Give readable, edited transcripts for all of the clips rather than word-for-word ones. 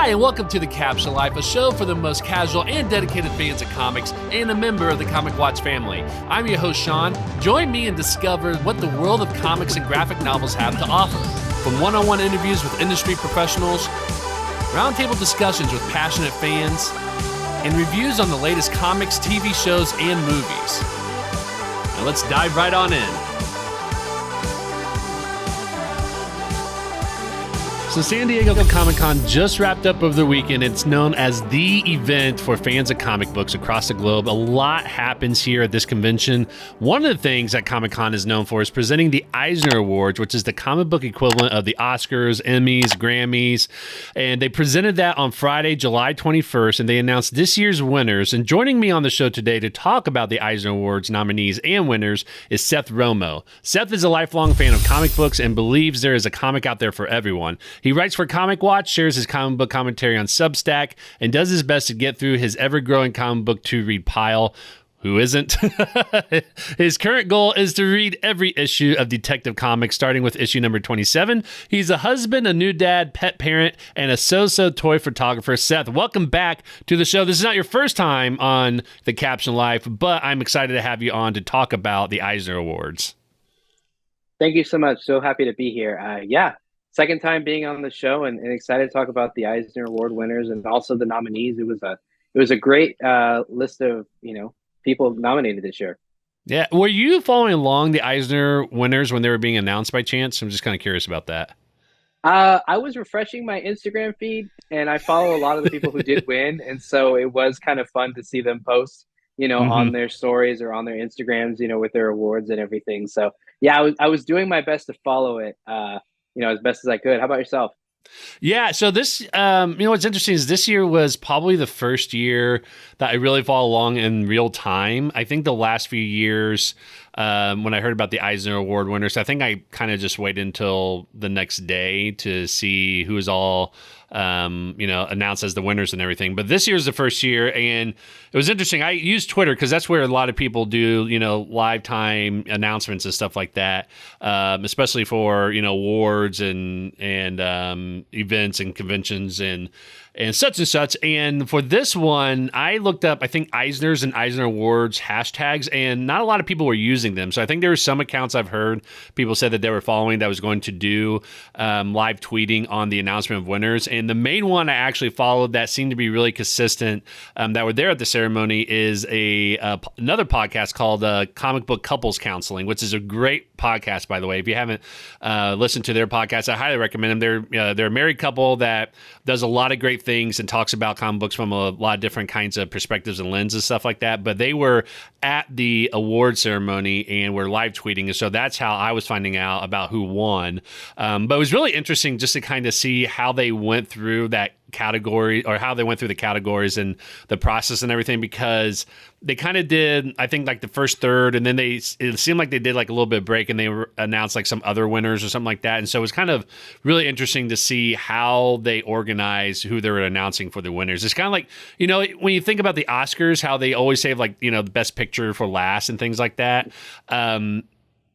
Hi, and welcome to The Caption Life, a show for the most casual and dedicated fans of comics and a member of the Comic Watch family. I'm your host, Sean. Join me and discover what the world of comics and graphic novels have to offer. From one-on-one interviews with industry professionals, roundtable discussions with passionate fans, and reviews on the latest comics, TV shows, and movies. Now let's dive right on in. So San Diego Comic-Con just wrapped up over the weekend. It's known as the event for fans of comic books across the globe. A lot happens here at this convention. One of the things that Comic-Con is known for is presenting the Eisner Awards, which is the comic book equivalent of the Oscars, Emmys, Grammys. And they presented that on Friday, July 21st, and they announced this year's winners. And joining me on the show today to talk about the Eisner Awards nominees and winners is Seth Romo. Seth is a lifelong fan of comic books and believes there is a comic out there for everyone. He writes for Comic Watch, shares his comic book commentary on Substack, and does his best to get through his ever-growing comic book to-read pile. Who isn't? His current goal is to read every issue of Detective Comics, starting with issue number 27. He's a husband, a new dad, pet parent, and a so-so toy photographer. Seth, welcome back to the show. This is not your first time on The Caption Life, but I'm excited to have you on to talk about the Eisner Awards. Thank you so much. So happy to be here. Second time being on the show and excited to talk about the Eisner Award winners and also the nominees. It was a great list of, people nominated this year. Yeah. Were you following along the Eisner winners when they were being announced by chance? I'm just kind of curious about that. I was refreshing my Instagram feed and I follow a lot of the people who did win. And so it was kind of fun to see them post, on their stories or on their Instagrams, with their awards and everything. So yeah, I was doing my best to follow it, as best as I could. How about yourself? Yeah, so this, what's interesting is this year was probably the first year that I really follow along in real time. I think the last few years, when I heard about the Eisner Award winners, I think I kind of just waited until the next day to see who was all, announced as the winners and everything. But this year is the first year, and it was interesting. I used Twitter because that's where a lot of people do, live time announcements and stuff like that, especially for, awards and events and conventions and such and such. And for this one, I looked up, I think, Eisner's and Eisner Awards hashtags, and not a lot of people were using them. So I think there were some accounts I've heard people said that they were following that was going to do live tweeting on the announcement of winners. And the main one I actually followed that seemed to be really consistent that were there at the ceremony is another podcast called Comic Book Couples Counseling, which is a great podcast, by the way. If you haven't listened to their podcast, I highly recommend them. They're a married couple that does a lot of great things and talks about comic books from a lot of different kinds of perspectives and lenses, stuff like that. But they were at the award ceremony and were live tweeting. And so that's how I was finding out about who won. But it was really interesting just to kind of see how they went through that category, or how they went through the categories and the process and everything, because they kind of did, I think, like the first third, and then it seemed like they did like a little bit of break and they announced like some other winners or something like that. And so it was kind of really interesting to see how they organized who they were announcing for the winners. It's kind of like, when you think about the Oscars, how they always save like, the best picture for last and things like that.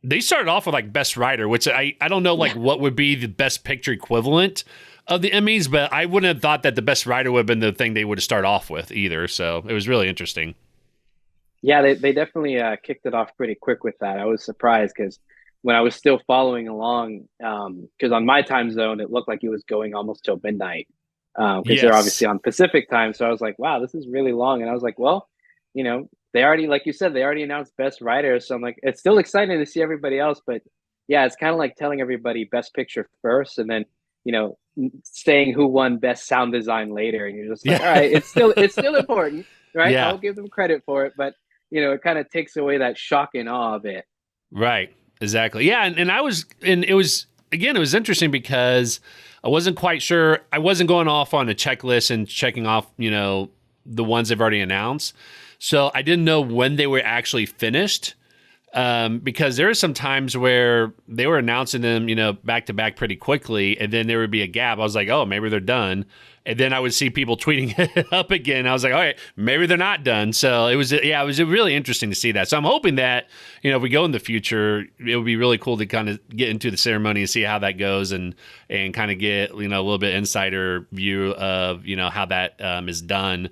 They started off with like best writer, which I don't know like what would be the best picture equivalent of the Emmys, but I wouldn't have thought that the best writer would have been the thing they would have started off with either. So it was really interesting. Yeah, they definitely kicked it off pretty quick with that. I was surprised because when I was still following along, because on my time zone, it looked like it was going almost till midnight because they're obviously on Pacific time. So I was like, wow, this is really long. And I was like, well, they already, like you said, they already announced best writer. So I'm like, it's still exciting to see everybody else. But yeah, it's kind of like telling everybody best picture first and then, saying who won best sound design later. And you're just like, all right, it's still important, right? Yeah. I'll give them credit for it. But, it kind of takes away that shock and awe of it. Right. Exactly. Yeah. And it was interesting because I wasn't quite sure. I wasn't going off on a checklist and checking off, the ones they've already announced. So I didn't know when they were actually finished. Because there are some times where they were announcing them, back to back pretty quickly, and then there would be a gap. I was like, oh, maybe they're done. And then I would see people tweeting it up again. I was like, all right, maybe they're not done. So it was really interesting to see that. So I'm hoping that, if we go in the future, it would be really cool to kind of get into the ceremony and see how that goes and kind of get, a little bit insider view of, how that is done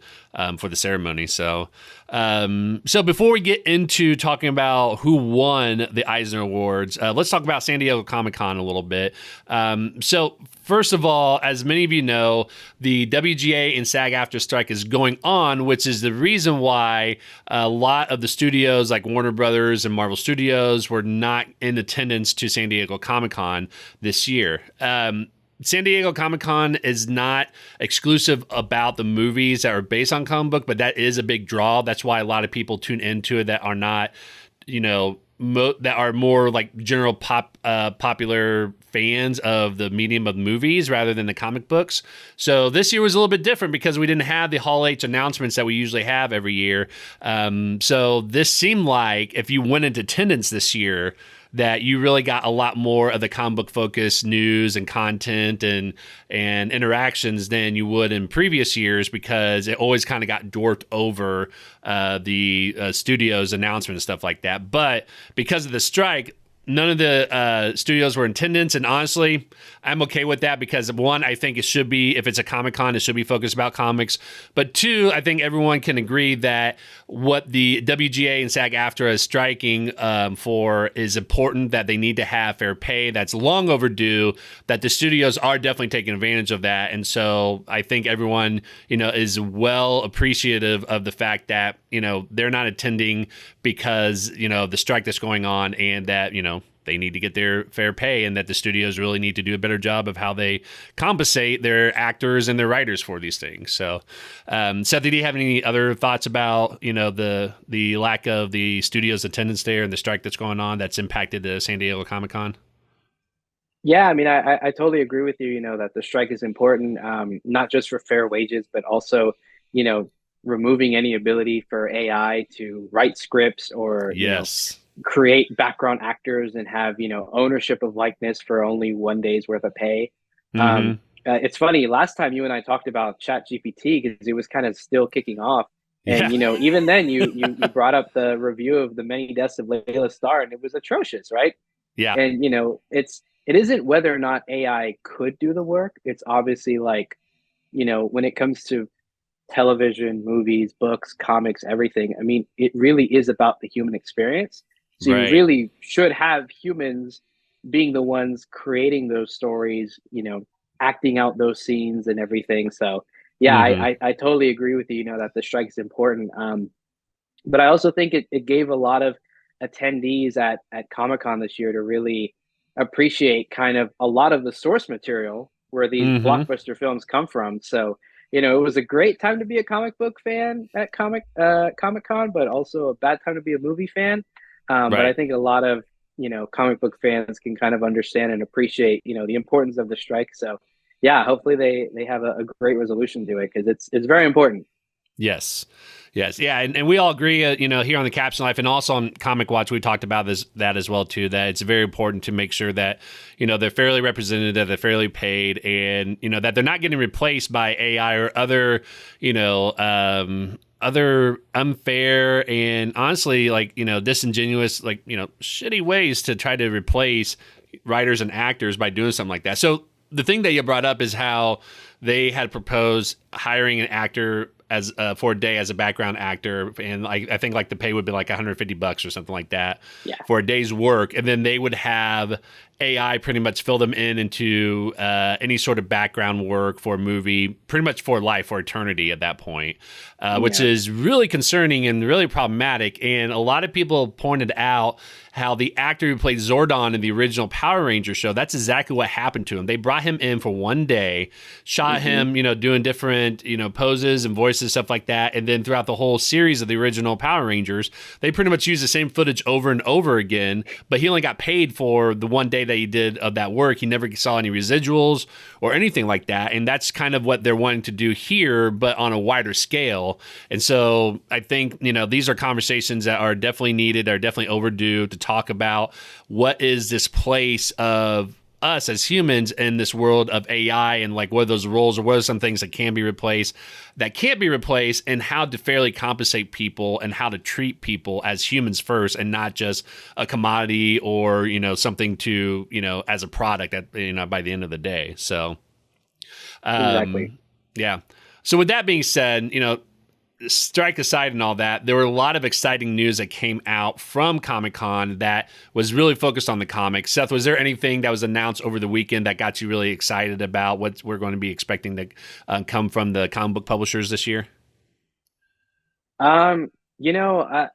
for the ceremony. So before we get into talking about who won the Eisner Awards, let's talk about San Diego Comic-Con a little bit. So first of all, as many of you know, the WGA and SAG-AFTRA strike is going on, which is the reason why a lot of the studios like Warner Brothers and Marvel Studios were not in attendance to San Diego Comic-Con this year. San Diego Comic-Con is not exclusive about the movies that are based on comic book, but that is a big draw. That's why a lot of people tune into it that are not, that are more like general popular fans of the medium of movies rather than the comic books. So this year was a little bit different because we didn't have the Hall H announcements that we usually have every year. So this seemed like if you went into attendance this year, that you really got a lot more of the comic book focused news and content and interactions than you would in previous years, because it always kind of got dwarfed over the studio's announcement and stuff like that. But because of the strike, none of the studios were in attendance, and honestly, I'm okay with that because, one, I think it should be, if it's a Comic-Con, it should be focused about comics. But two, I think everyone can agree that what the WGA and SAG-AFTRA is striking for is important, that they need to have fair pay. That's long overdue, that the studios are definitely taking advantage of that. And so I think everyone, is well appreciative of the fact that, they're not attending because, the strike that's going on, and that, they need to get their fair pay, and that the studios really need to do a better job of how they compensate their actors and their writers for these things. So, Seth, did you have any other thoughts about, the lack of the studio's attendance there and the strike that's going on that's impacted the San Diego Comic-Con? Yeah, I mean, I totally agree with you, that the strike is important, not just for fair wages, but also, removing any ability for AI to write scripts or, Yes. create background actors and have, ownership of likeness for only one day's worth of pay. Mm-hmm. It's funny, last time you and I talked about ChatGPT, because it was kind of still kicking off. And, Yeah. even then you brought up the review of The Many Deaths of Layla Starr, and it was atrocious, right? Yeah. And, it isn't whether or not AI could do the work. It's obviously like, when it comes to television, movies, books, comics, everything, I mean, it really is about the human experience. So you Right. really should have humans being the ones creating those stories, acting out those scenes and everything. So yeah, Mm-hmm. I totally agree with you, that the strike is important. But I also think it gave a lot of attendees at Comic-Con this year to really appreciate kind of a lot of the source material where these Mm-hmm. blockbuster films come from. So, it was a great time to be a comic book fan at Comic-Con, but also a bad time to be a movie fan. But I Right. think a lot of, comic book fans can kind of understand and appreciate, the importance of the strike. So yeah, hopefully they have a great resolution to it, because it's very important. Yes. Yes. Yeah. And we all agree, here on the Caption Life and also on Comic Watch, we talked about that as well, too, that it's very important to make sure that, they're fairly represented, that they're fairly paid, and, that they're not getting replaced by AI or other, other unfair and honestly, disingenuous, shitty ways to try to replace writers and actors by doing something like that. So the thing that you brought up is how they had proposed hiring an actor as for a day as a background actor, and I think the pay would be like $150 or something like that Yeah. for a day's work, and then they would have AI pretty much fill them into any sort of background work for a movie, pretty much for life, for eternity at that point, which Yeah. is really concerning and really problematic. And a lot of people pointed out how the actor who played Zordon in the original Power Ranger show, that's exactly what happened to him. They brought him in for one day, shot him, doing different, poses and voices, stuff like that. And then throughout the whole series of the original Power Rangers, they pretty much used the same footage over and over again, but he only got paid for the one day that he did of that work. He never saw any residuals or anything like that. And that's kind of what they're wanting to do here, but on a wider scale. And so I think, these are conversations that are definitely needed, are definitely overdue, to talk about what is this place of us as humans in this world of AI, and like what are those roles, or what are some things that can be replaced, that can't be replaced, and how to fairly compensate people and how to treat people as humans first and not just a commodity or, something to, as a product at, by the end of the day. So, Exactly. yeah. So with that being said, strike aside and all that, there were a lot of exciting news that came out from Comic-Con that was really focused on the comics. Seth, was there anything that was announced over the weekend that got you really excited about what we're going to be expecting to come from the comic book publishers this year? You know,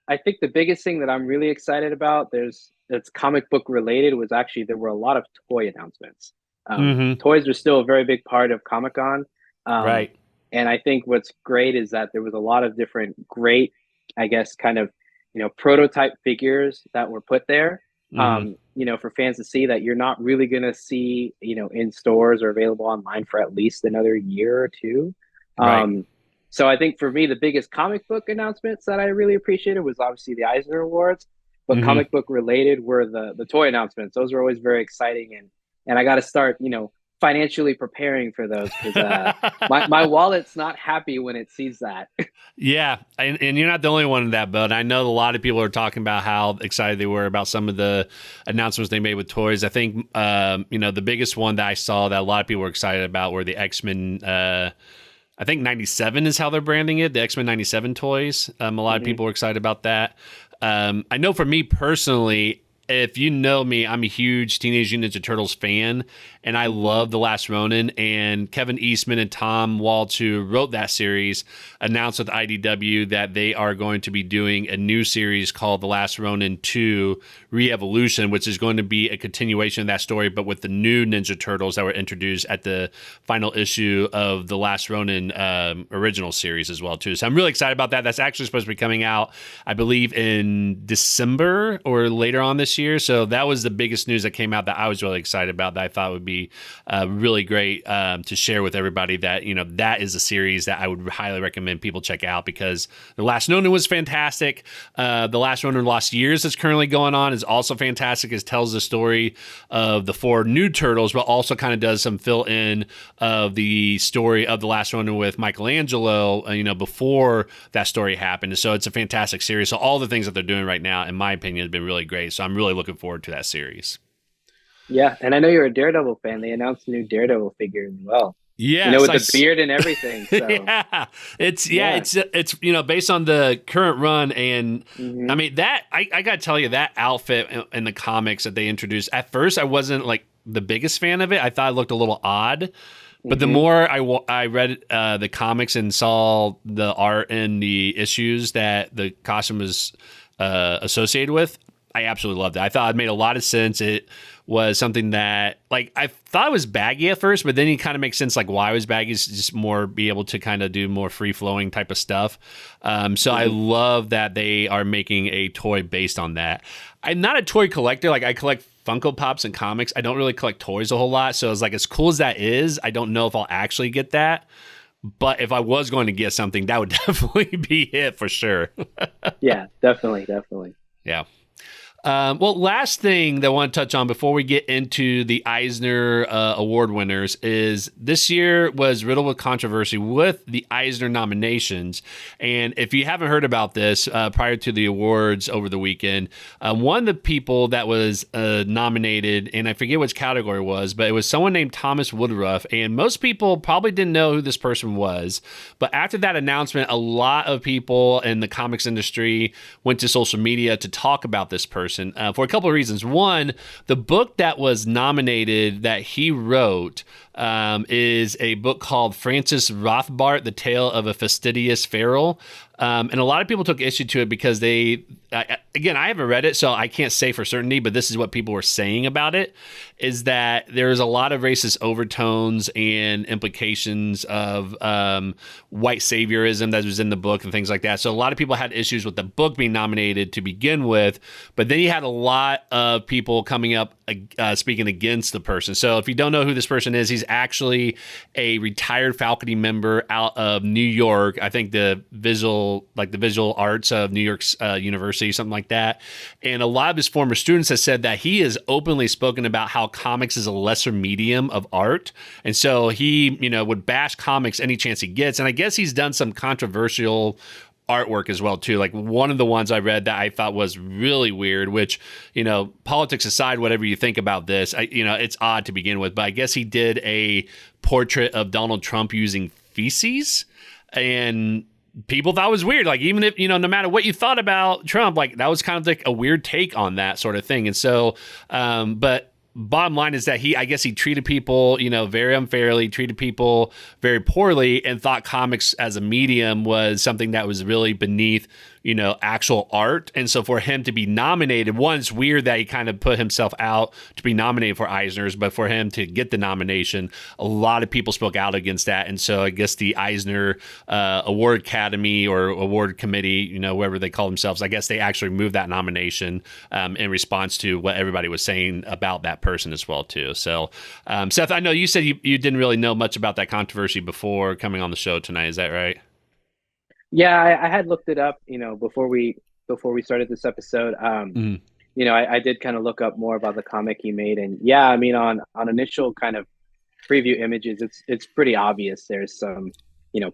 I think the biggest thing that I'm really excited about, that's comic book related, was actually there were a lot of toy announcements. Mm-hmm. Toys are still a very big part of Comic-Con. Um, Right. and I think what's great is that there was a lot of different great, I guess, kind of, prototype figures that were put there, Mm-hmm. for fans to see that you're not really going to see, in stores or available online for at least another year or two. Right. Um, so I think for me, the biggest comic book announcements that I really appreciated was obviously the Eisner Awards, but Mm-hmm. comic book related were the toy announcements. Those are always very exciting, and I got to start, financially preparing for those, because my wallet's not happy when it sees that. Yeah, and you're not the only one in that boat. I know a lot of people are talking about how excited they were about some of the announcements they made with toys. I think, the biggest one that I saw that a lot of people were excited about were the X-Men. I think 97 is how they're branding it, the X-Men 97 toys. A lot of Hmm. people were excited about that. I know for me personally, if you know me, I'm a huge Teenage Mutant Ninja Turtles fan, and I Hmm. love The Last Ronin. And Kevin Eastman and Tom Waltz, who wrote that series, announced with IDW that they are going to be doing a new series called The Last Ronin 2 Re-Evolution, which is going to be a continuation of that story, but with the new Ninja Turtles that were introduced at the final issue of The Last Ronin original series as well, too. So I'm really excited about that. That's actually supposed to be coming out, I believe, in December or later on this year. So that was the biggest news that came out that I was really excited about, that I thought would be really great to share with everybody, that, that is a series that I would highly recommend people check out, because The Last Ronin was fantastic. The Last Ronin Lost Years that's currently going on is also fantastic. It tells the story of the four new turtles, but also kind of does some fill in of the story of The Last Ronin with Michelangelo, before that story happened. So it's a fantastic series. So all the things that they're doing right now, in my opinion, have been really great. So I'm really looking forward to that series. Yeah, and I know you're a Daredevil fan. They announced a new Daredevil figure as well. Yes, With the beard and everything. So yeah, yeah. it's based on the current run, and I Hmm. mean that I gotta tell you, that outfit in the comics that they introduced, at first I wasn't like the biggest fan of it. I thought it looked a little odd, but the Hmm. more I read the comics and saw the art and the issues that the costume was associated with, I absolutely loved it. I thought it made a lot of sense. It was something that, like, I thought it was baggy at first, but then it kind of makes sense, like, why it was baggy is just more be able to kind of do more free flowing type of stuff. So I Hmm. love that they are making a toy based on that. I'm not a toy collector. Like, I collect Funko Pops and comics. I don't really collect toys a whole lot. So it's like, as cool as that is, I don't know if I'll actually get that. But if I was going to get something, that would definitely be it for sure. Yeah, definitely, definitely. Yeah. Well, last thing that I want to touch on before we get into the Eisner Award winners is this year was riddled with controversy with the Eisner nominations. And if you haven't heard about this prior to the awards over the weekend, one of the people that was nominated, and I forget which category it was, but it was someone named Thomas Woodruff. And most people probably didn't know who this person was. But after that announcement, a lot of people in the comics industry went to social media to talk about this person. For a couple of reasons. One, the book that was nominated that he wrote is a book called Francis Rothbart, The Tale of a Fastidious Feral. And a lot of people took issue to it because again, I haven't read it, so I can't say for certainty, but this is what people were saying about it, is that there's a lot of racist overtones and implications of white saviorism that was in the book and things like that. So a lot of people had issues with the book being nominated to begin with, but then you had a lot of people coming up speaking against the person. So if you don't know who this person is, he's actually a retired faculty member out of New York. I think the visual arts of New York's university, something like that. And a lot of his former students have said that he has openly spoken about how comics is a lesser medium of art. And so he, would bash comics any chance he gets. And I guess he's done some controversial artwork as well too. Like one of the ones I read that I thought was really weird, which, politics aside, whatever you think about this, it's odd to begin with, but I guess he did a portrait of Donald Trump using feces, and people thought it was weird. Like, even if, no matter what you thought about Trump, like that was kind of like a weird take on that sort of thing. And so, but bottom line is that I guess he treated people, very unfairly, treated people very poorly, and thought comics as a medium was something that was really beneath, actual art. And so for him to be nominated, one, it's weird that he kind of put himself out to be nominated for Eisner's, but for him to get the nomination, a lot of people spoke out against that. And so I guess the Eisner Award Academy or Award Committee, whoever they call themselves, I guess they actually moved that nomination in response to what everybody was saying about that person as well too. So Seth, I know you said you didn't really know much about that controversy before coming on the show tonight. Is that right? Yeah, I had looked it up, before we started this episode. I did kind of look up more about the comic he made, and yeah, I mean, on initial kind of preview images, it's pretty obvious. There's some,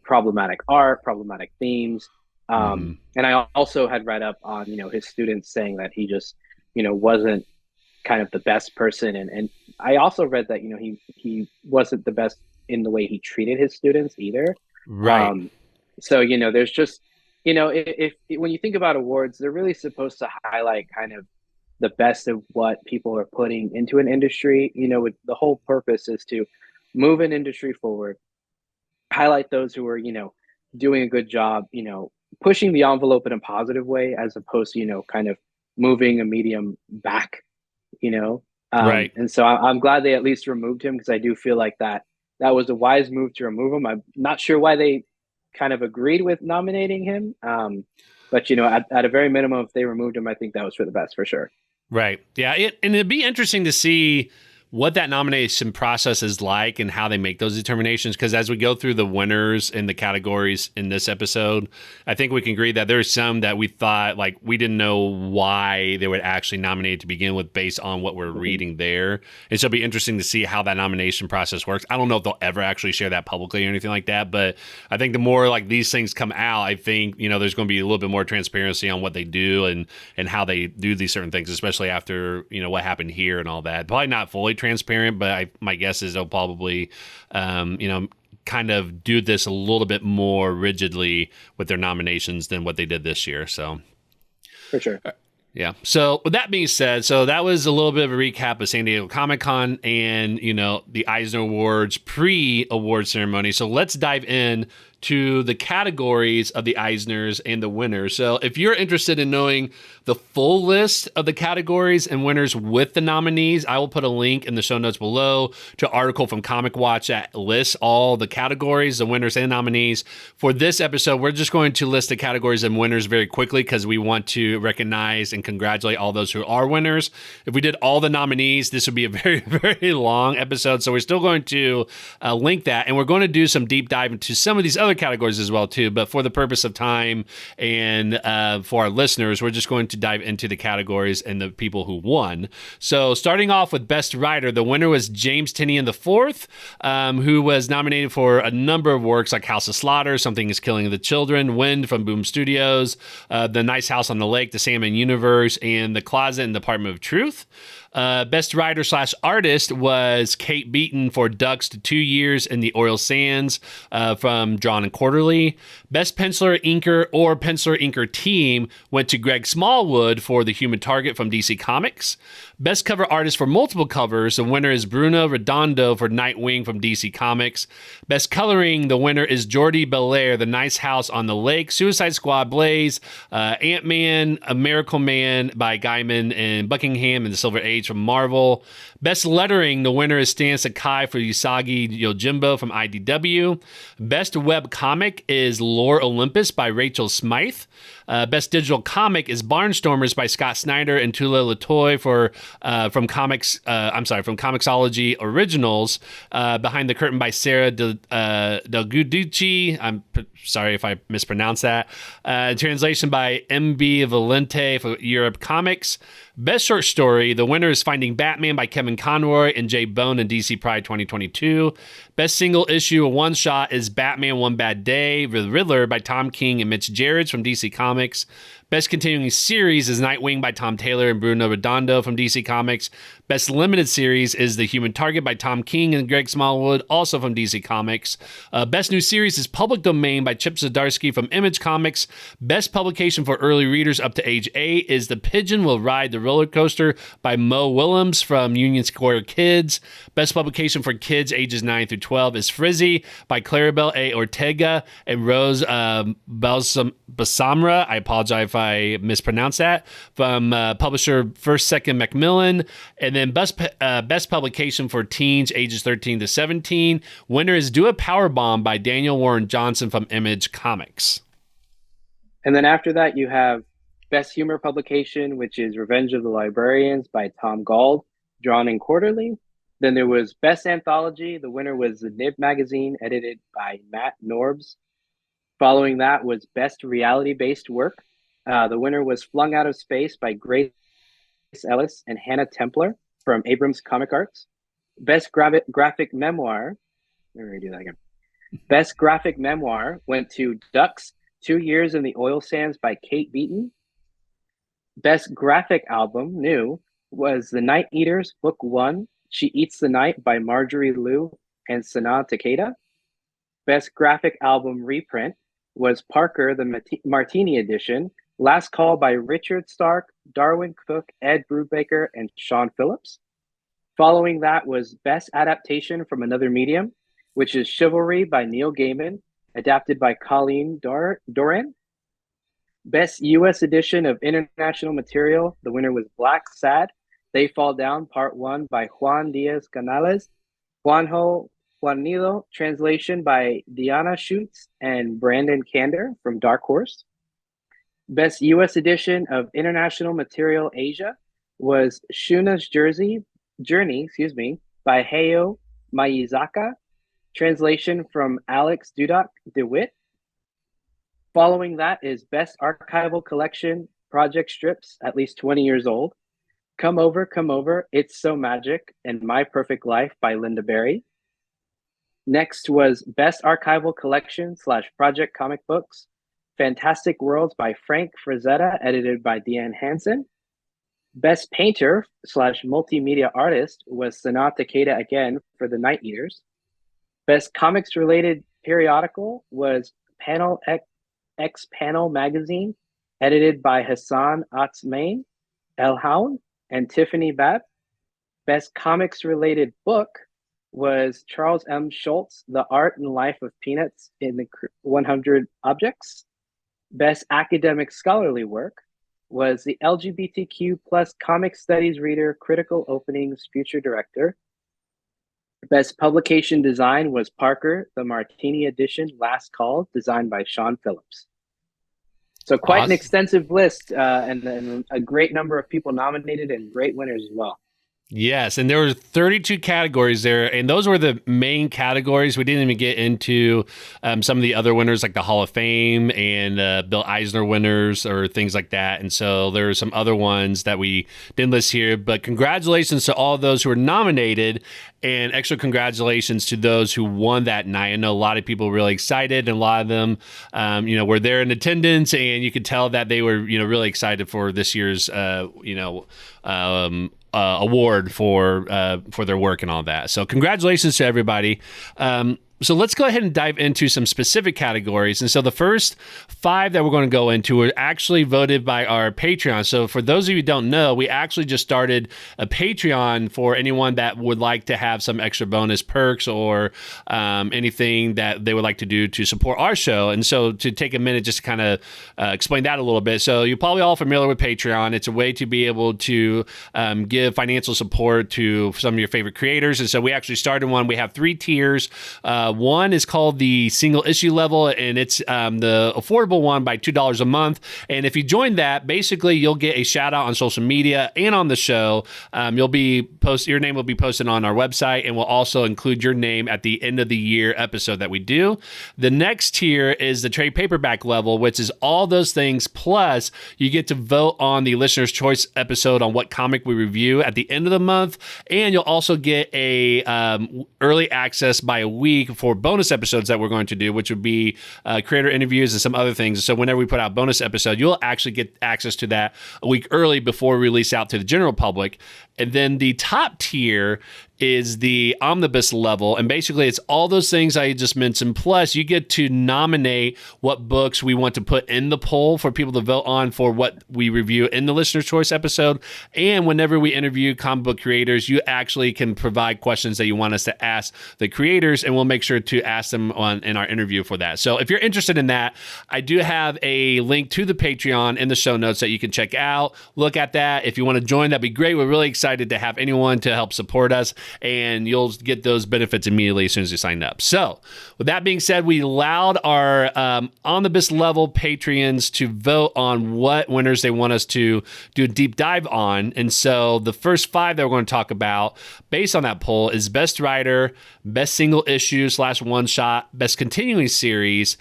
problematic art, problematic themes, and I also had read up on, his students saying that he just, wasn't kind of the best person, and I also read that, he wasn't the best in the way he treated his students either. Right. So, there's just, if when you think about awards, they're really supposed to highlight kind of the best of what people are putting into an industry. With the whole purpose is to move an industry forward, highlight those who are, doing a good job, pushing the envelope in a positive way, as opposed to, kind of moving a medium back, Right. And so I'm glad they at least removed him, because I do feel like that was a wise move to remove him. I'm not sure why they kind of agreed with nominating him. But, at a very minimum, if they removed him, I think that was for the best, for sure. Right. Yeah. And it'd be interesting to see what that nomination process is like and how they make those determinations. Because as we go through the winners and the categories in this episode, I think we can agree that there's some that we thought, like, we didn't know why they would actually nominate to begin with based on what we're reading there. And so it'll be interesting to see how that nomination process works. I don't know if they'll ever actually share that publicly or anything like that, but I think the more like these things come out, I think, there's going to be a little bit more transparency on what they do and how they do these certain things, especially after, what happened here and all that. Probably not fully transparent, but my guess is they'll probably, kind of do this a little bit more rigidly with their nominations than what they did this year. So, for sure. Yeah. So with that being said, so that was a little bit of a recap of San Diego Comic-Con and, the Eisner Awards pre-award ceremony. So let's dive in to the categories of the Eisners and the winners. So if you're interested in knowing the full list of the categories and winners with the nominees, I will put a link in the show notes below to an article from Comic Watch that lists all the categories, the winners and nominees. For this episode, we're just going to list the categories and winners very quickly because we want to recognize and congratulate all those who are winners. If we did all the nominees, this would be a very, very long episode. So we're still going to link that, and we're going to do some deep dive into some of these other categories as well too, but for the purpose of time and for our listeners, we're just going to dive into the categories and the people who won. So starting off with Best Writer, the winner was James Tynion IV, who was nominated for a number of works like House of Slaughter, Something is Killing the Children, Wind from Boom Studios, The Nice House on the Lake, The Sandman Universe, and The Closet and Department of Truth. Best Writer/Artist was Kate Beaton for Ducks to 2 Years in the Oil Sands from Drawn and Quarterly. Best Penciler, Inker, or Penciler Inker Team went to Greg Smallwood for The Human Target from DC Comics. Best Cover Artist for multiple covers, the winner is Bruno Redondo for Nightwing from DC Comics. Best Coloring, the winner is Jordi Belair, The Nice House on the Lake, Suicide Squad Blaze, Ant-Man, A Miracle Man by Gaiman and Buckingham and the Silver Age from Marvel. Best Lettering, the winner is Stan Sakai for Usagi Yojimbo from IDW. Best Web Comic is Lore Olympus by Rachel Smythe. Best digital comic is Barnstormers by Scott Snyder and Tula Latoy from Comixology Originals. Behind the Curtain by Sarah Del Guiducci. I'm sorry if I mispronounced that. Translation by M.B. Valente for Europe Comics. Best short story, the winner is Finding Batman by Kevin Conroy and Jay Bone in DC Pride 2022. Best single issue, a one-shot, is Batman One Bad Day, The Riddler by Tom King and Mitch Gerads from DC Comics. Best continuing series is Nightwing by Tom Taylor and Bruno Redondo from DC Comics. Best limited series is The Human Target by Tom King and Greg Smallwood, also from DC Comics. Best new series is Public Domain by Chip Zdarsky from Image Comics. Best publication for early readers up to age 8 is The Pigeon Will Ride the Roller Coaster by Mo Willems from Union Square Kids. Best publication for kids ages 9 through 12 is Frizzy by Claribel A. Ortega and Rose Basamra. I apologize if I mispronounced that. From publisher First Second Macmillan. And then best publication for teens ages 13 to 17. Winner is Do a Powerbomb by Daniel Warren Johnson from Image Comics. And then after that, you have best humor publication, which is Revenge of the Librarians by Tom Gauld, drawn in Quarterly. Then there was best anthology. The winner was The Nib magazine, edited by Matt Norbs. Following that was best reality-based work. The winner was Flung Out of Space by Grace Ellis and Hannah Templer from Abrams Comic Arts. Best graphic memoir. Let me redo that again. Best graphic memoir went to Ducks, 2 Years in the Oil Sands by Kate Beaton. Best graphic album, new, was The Night Eaters, Book 1, She Eats the Night by Marjorie Liu and Sanaa Takeda. Best graphic album reprint was Parker, the Martini Edition, Last Call by Richard Stark, Darwin Cook, Ed Brubaker, and Sean Phillips. Following that was Best Adaptation from Another Medium, which is Chivalry by Neil Gaiman, adapted by Colleen Doran. Best U.S. edition of international material, the winner was Black Sad, They Fall Down, Part 1 by Juan Diaz Canales. Juanido, translation by Diana Schutz and Brandon Kander from Dark Horse. Best U.S. edition of international material Asia was Shuna's Journey, by Heyo Maizaka, translation from Alex Dudak DeWitt. Following that is Best Archival Collection Project Strips, at least 20 years old. Come Over, It's So Magic, and My Perfect Life by Linda Berry. Next was Best Archival Collection / Project Comic Books, Fantastic Worlds by Frank Frazetta, edited by Deanne Hansen. Best Painter / Multimedia Artist was Sanaa Takeda again for The Night Eaters. Best Comics Related Periodical was Panel X Panel Magazine, edited by Hassan Atsmain, El Hound, and Tiffany Babb. Best Comics Related Book was Charles M. Schultz, The Art and Life of Peanuts in the 100 Objects. Best Academic Scholarly Work was the LGBTQ plus Comic Studies Reader Critical Openings Future Director. Best Publication Design was Parker, the Martini Edition, Last Call, designed by Sean Phillips. So quite awesome. An extensive list and a great number of people nominated and great winners as well. Yes, and there were 32 categories there, and those were the main categories. We didn't even get into some of the other winners, like the Hall of Fame and Bill Eisner winners or things like that. And so there are some other ones that we didn't list here. But congratulations to all those who were nominated, and extra congratulations to those who won that night. I know a lot of people were really excited, and a lot of them, were there in attendance, and you could tell that they were, really excited for this year's, award for their work and all that. So congratulations to everybody. So let's go ahead and dive into some specific categories. And so the first 5 that we're going to go into are actually voted by our Patreon. So for those of you who don't know, we actually just started a Patreon for anyone that would like to have some extra bonus perks or anything that they would like to do to support our show. And so to take a minute just to kind of explain that a little bit. So you're probably all familiar with Patreon. It's a way to be able to give financial support to some of your favorite creators. And so we actually started one. We have 3 tiers. One is called the single issue level, and it's the affordable one by $2 a month. And if you join that, basically you'll get a shout out on social media and on the show. Your name will be posted on our website, and we'll also include your name at the end of the year episode that we do. The next tier is the trade paperback level, which is all those things, plus you get to vote on the listener's choice episode on what comic we review at the end of the month, and you'll also get a early access by a week for bonus episodes that we're going to do, which would be creator interviews and some other things. So whenever we put out bonus episode, you'll actually get access to that a week early before we release out to the general public. And then the top tier is the omnibus level. And basically it's all those things I just mentioned. Plus you get to nominate what books we want to put in the poll for people to vote on for what we review in the listener's choice episode. And whenever we interview comic book creators, you actually can provide questions that you want us to ask the creators, and we'll make sure to ask them in our interview for that. So if you're interested in that, I do have a link to the Patreon in the show notes that you can check out. Look at that. If you want to join, that'd be great. We're really excited to have anyone to help support us, and you'll get those benefits immediately as soon as you sign up. So with that being said, we allowed our omnibus level Patreons to vote on what winners they want us to do a deep dive on. And so the first 5 that we're going to talk about based on that poll is best writer, best single issue / one shot, best continuing series,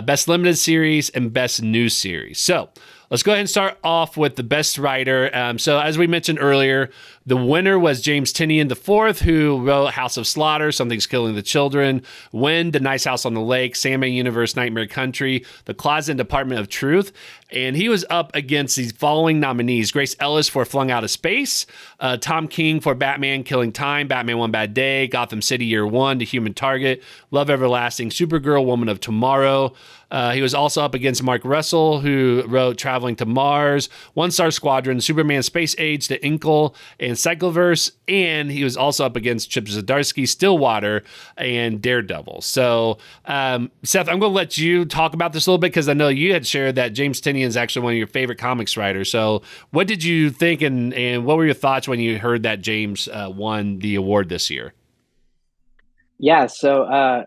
best limited series, and best new series. So let's go ahead and start off with the best writer. So as we mentioned earlier, the winner was James Tynion IV, who wrote House of Slaughter, Something's Killing the Children, Wind, The Nice House on the Lake, Sandman Universe, Nightmare Country, The Closet and Department of Truth. And he was up against these following nominees: Grace Ellis for Flung Out of Space, Tom King for Batman Killing Time, Batman One Bad Day, Gotham City Year One, The Human Target, Love Everlasting, Supergirl, Woman of Tomorrow. He was also up against Mark Russell, who wrote Traveling to Mars, One Star Squadron, Superman Space Age, The Inkle, and Cycloverse. And he was also up against Chip Zdarsky, Stillwater, and Daredevil. So, Seth, I'm going to let you talk about this a little bit, because I know you had shared that James Tynion is actually one of your favorite comics writers. So what did you think, and what were your thoughts when you heard that James won the award this year? Yeah, so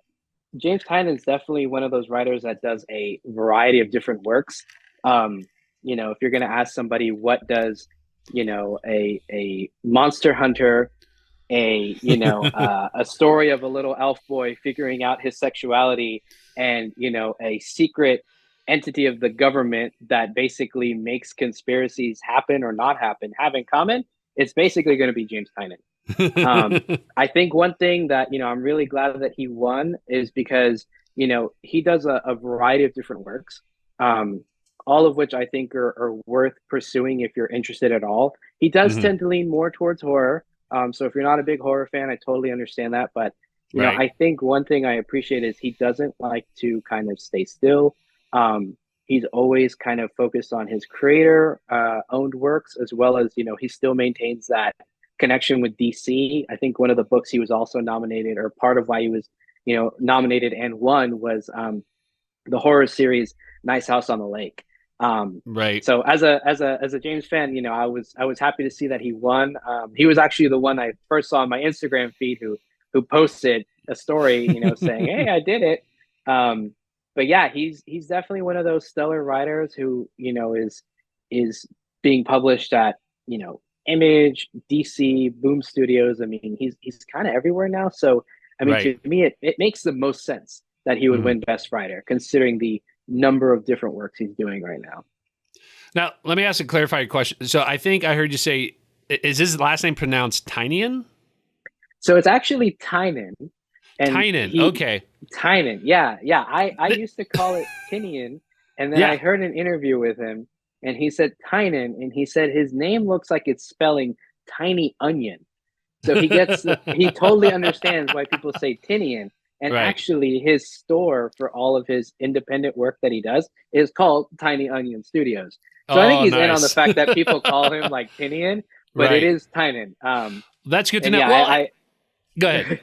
James Tynion is definitely one of those writers that does a variety of different works. If you're going to ask somebody what does, a monster hunter, a story of a little elf boy figuring out his sexuality, and, a secret entity of the government that basically makes conspiracies happen or not happen have in common, it's basically going to be James Tynion. I think one thing that, I'm really glad that he won is because, he does a variety of different works, all of which I think are worth pursuing if you're interested at all. He does tend to lean more towards horror. So if you're not a big horror fan, I totally understand that. But, I think one thing I appreciate is he doesn't like to kind of stay still. He's always kind of focused on his creator owned works, as well as, he still maintains that connection with DC. I think one of the books he was also nominated, or part of why he was, nominated and won, was the horror series Nice House on the Lake. Right. So as a James fan, I was happy to see that he won. He was actually the one I first saw on my Instagram feed who posted a story, saying, "Hey, I did it." But yeah, he's definitely one of those stellar writers who, is being published at, Image, DC, Boom Studios. I mean, he's kind of everywhere now. So, I mean, to me, it makes the most sense that he would win Best Writer, considering the number of different works he's doing right now. Now, let me ask a clarifying question. So I think I heard you say, is his last name pronounced Tynion? So it's actually Tynion. Tynion, okay. Tynion, yeah. I used to call it Tynion, and then I heard an interview with him, and he said Tynion, and he said his name looks like it's spelling tiny onion. So he totally understands why people say Tynion. And actually, his store for all of his independent work that he does is called Tiny Onion Studios. So I think he's in on the fact that people call him like Tynion, but it is Tynion. That's good to know. Go ahead.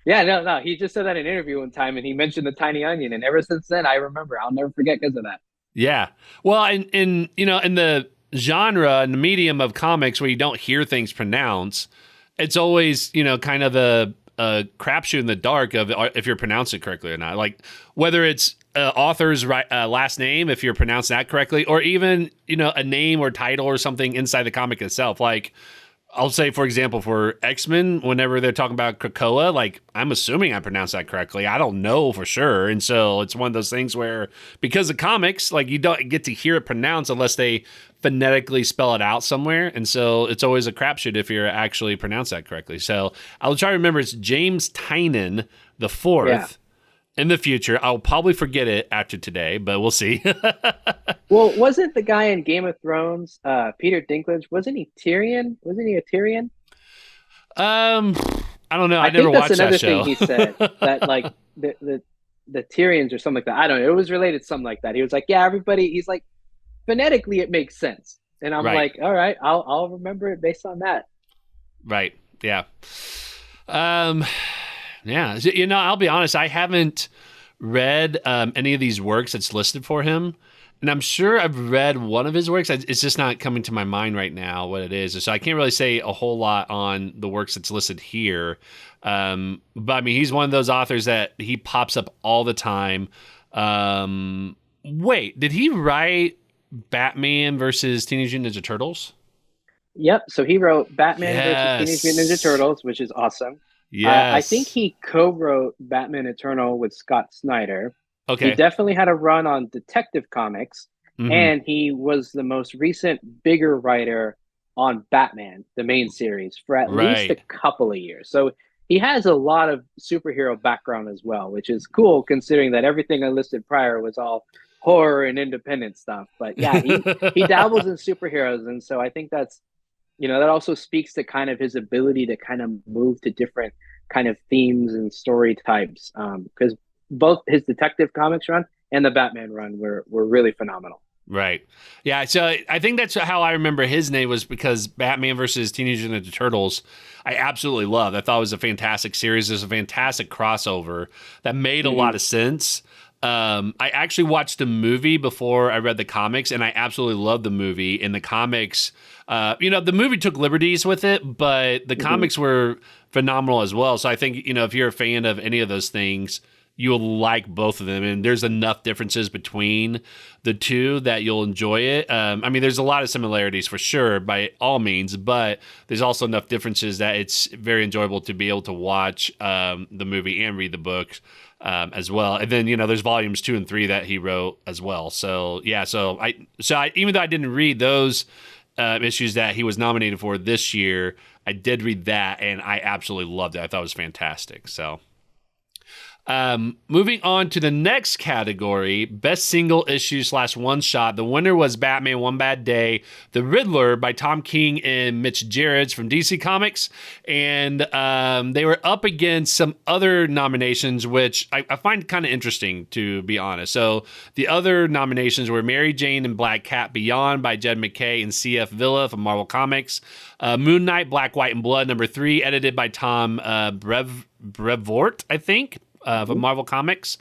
Yeah, no. He just said that in an interview one time, and he mentioned the tiny onion, and ever since then, I remember. I'll never forget because of that. Yeah. Well, in the genre and the medium of comics where you don't hear things pronounced, it's always, kind of a crapshoot in the dark of if you're pronouncing it correctly or not. Like whether it's author's last name, if you're pronouncing that correctly, or even, a name or title or something inside the comic itself. Like I'll say, for example, for X-Men, whenever they're talking about Krakoa, like I'm assuming I pronounced that correctly. I don't know for sure. And so it's one of those things where, because of comics, like you don't get to hear it pronounced unless they phonetically spell it out somewhere. And so it's always a crapshoot if you're actually pronounced that correctly. So I'll try to remember it's James Tynion IV. Yeah. In the future. I'll probably forget it after today, but we'll see. Well, wasn't the guy in Game of Thrones, Peter Dinklage, wasn't he Tyrion? Wasn't he a Tyrion? I don't know. I never think that's watched another that show. thing he said, that like the Tyrians or something like that. I don't know. It was related to something like that. He was like, yeah, everybody. He's like, phonetically, it makes sense, and I'm Right. like, all right, I'll remember it based on that. Right. Yeah. Yeah. I'll be honest. I haven't read any of these works that's listed for him. And I'm sure I've read one of his works. It's just not coming to my mind right now what it is. So I can't really say a whole lot on the works that's listed here. But I mean, he's one of those authors that he pops up all the time. Wait, did he write Batman versus Teenage Mutant Ninja Turtles? Yep. So he wrote Batman Yes. versus Teenage Mutant Ninja Turtles, which is awesome. I think Yes. he co-wrote Batman Eternal with Scott Snyder. He Okay. definitely had a run on Detective Comics, Hmm. and he was the most recent bigger writer on Batman, the main series, for at least a Right. couple of years. So he has a lot of superhero background as well, which is cool considering that everything I listed prior was all horror and independent stuff. But yeah, he dabbles in superheroes, and so I think that's, that also speaks to kind of his ability to kind of move to different kind of themes and story types. Because both his Detective Comics run and the Batman run were really phenomenal. Right. Yeah. So I think that's how I remember his name, was because Batman versus Teenage Mutant Ninja Turtles, I absolutely loved. I thought it was a fantastic series. It was a fantastic crossover that made a lot of sense. I actually watched the movie before I read the comics, and I absolutely loved the movie. In the comics, the movie took liberties with it, but the Mm-hmm. comics were phenomenal as well. So I think, if you're a fan of any of those things, you'll like both of them, and there's enough differences between the two that you'll enjoy it. I mean, there's a lot of similarities for sure, by all means, but there's also enough differences that it's very enjoyable to be able to watch the movie and read the book as well. And then there's volumes 2 and 3 that he wrote as well. So yeah, so I even though I didn't read those issues that he was nominated for this year, I did read that, and I absolutely loved it. I thought it was fantastic. So. Moving on to the next category, best single issue / one shot. The winner was Batman One Bad Day, The Riddler by Tom King and Mitch Gerads from DC Comics. And they were up against some other nominations, which I find kind of interesting, to be honest. So the other nominations were Mary Jane and Black Cat Beyond by Jed McKay and C.F. Villa from Marvel Comics. Moon Knight, Black, White, and Blood, #3, edited by Tom Brevoort, I think. From Marvel Comics.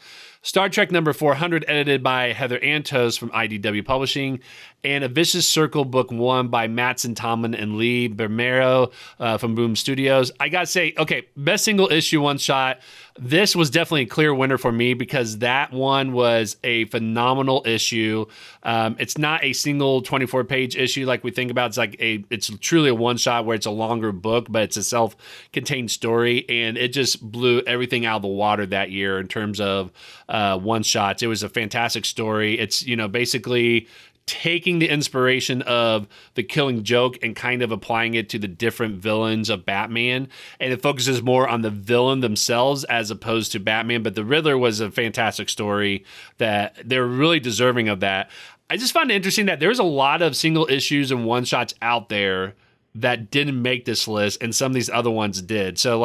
Star Trek #400, edited by Heather Antos from IDW Publishing, and A Vicious Circle Book 1 by Mattson Tomlin and Lee Bermero from Boom Studios. I gotta say, okay, best single issue one shot. This was definitely a clear winner for me because that one was a phenomenal issue. It's not a single 24-page issue like we think about. It's truly a one shot where it's a longer book, but it's a self-contained story, and it just blew everything out of the water that year in terms of one shots. It was a fantastic story. It's basically taking the inspiration of The Killing Joke and kind of applying it to the different villains of Batman. And it focuses more on the villain themselves as opposed to Batman. But The Riddler was a fantastic story that they're really deserving of that. I just find it interesting that there's a lot of single issues and one shots out there that didn't make this list, and some of these other ones did. So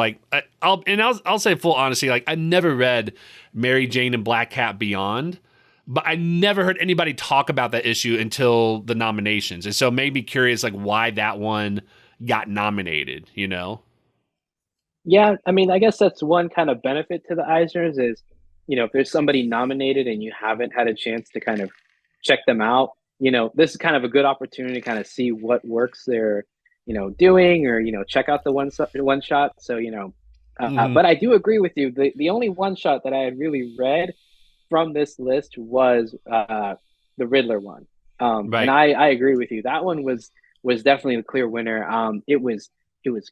I'll say full honesty, like I never read Mary Jane and Black Cat Beyond, but I never heard anybody talk about that issue until the nominations. And so it made me curious, like why that one got nominated. Yeah, I mean, I guess that's one kind of benefit to the Eisners is, if there's somebody nominated and you haven't had a chance to kind of check them out, this is kind of a good opportunity to kind of see what works they're, doing, or, check out the one shot. So, Hmm. But I do agree with you. The only one shot that I had really read from this list was the Riddler one. And Right. I agree with you. That one was definitely the clear winner. It was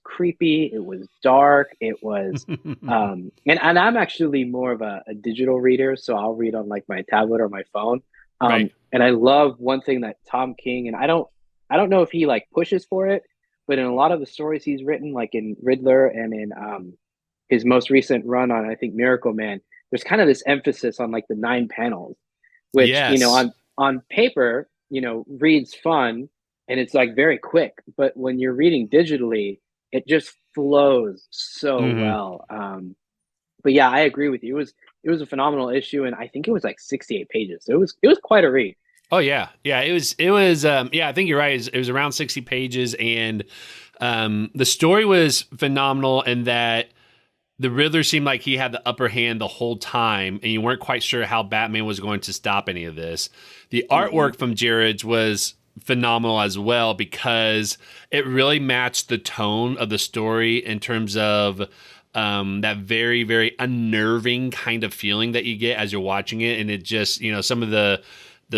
creepy. It was dark. It was and I'm actually more of a digital reader, so I'll read on like my tablet or my phone. Right. And I love one thing that Tom King, and I don't know if he like pushes for it, but in a lot of the stories he's written, like in Riddler and in his most recent run on I think Miracle Man, there's kind of this emphasis on like the 9 panels, which Yes. on paper reads fun and it's like very quick, but when you're reading digitally, it just flows so Hmm. well. But yeah, I agree with you. It was a phenomenal issue, and I think it was like 68 pages. So it was quite a read. Oh yeah, yeah. It was. Yeah, I think you're right. It was around 60 pages, and the story was phenomenal in that the Riddler seemed like he had the upper hand the whole time, and you weren't quite sure how Batman was going to stop any of this. The Hmm. artwork from Jared's was phenomenal as well because it really matched the tone of the story in terms of that very, very unnerving kind of feeling that you get as you're watching it. And it just, some of the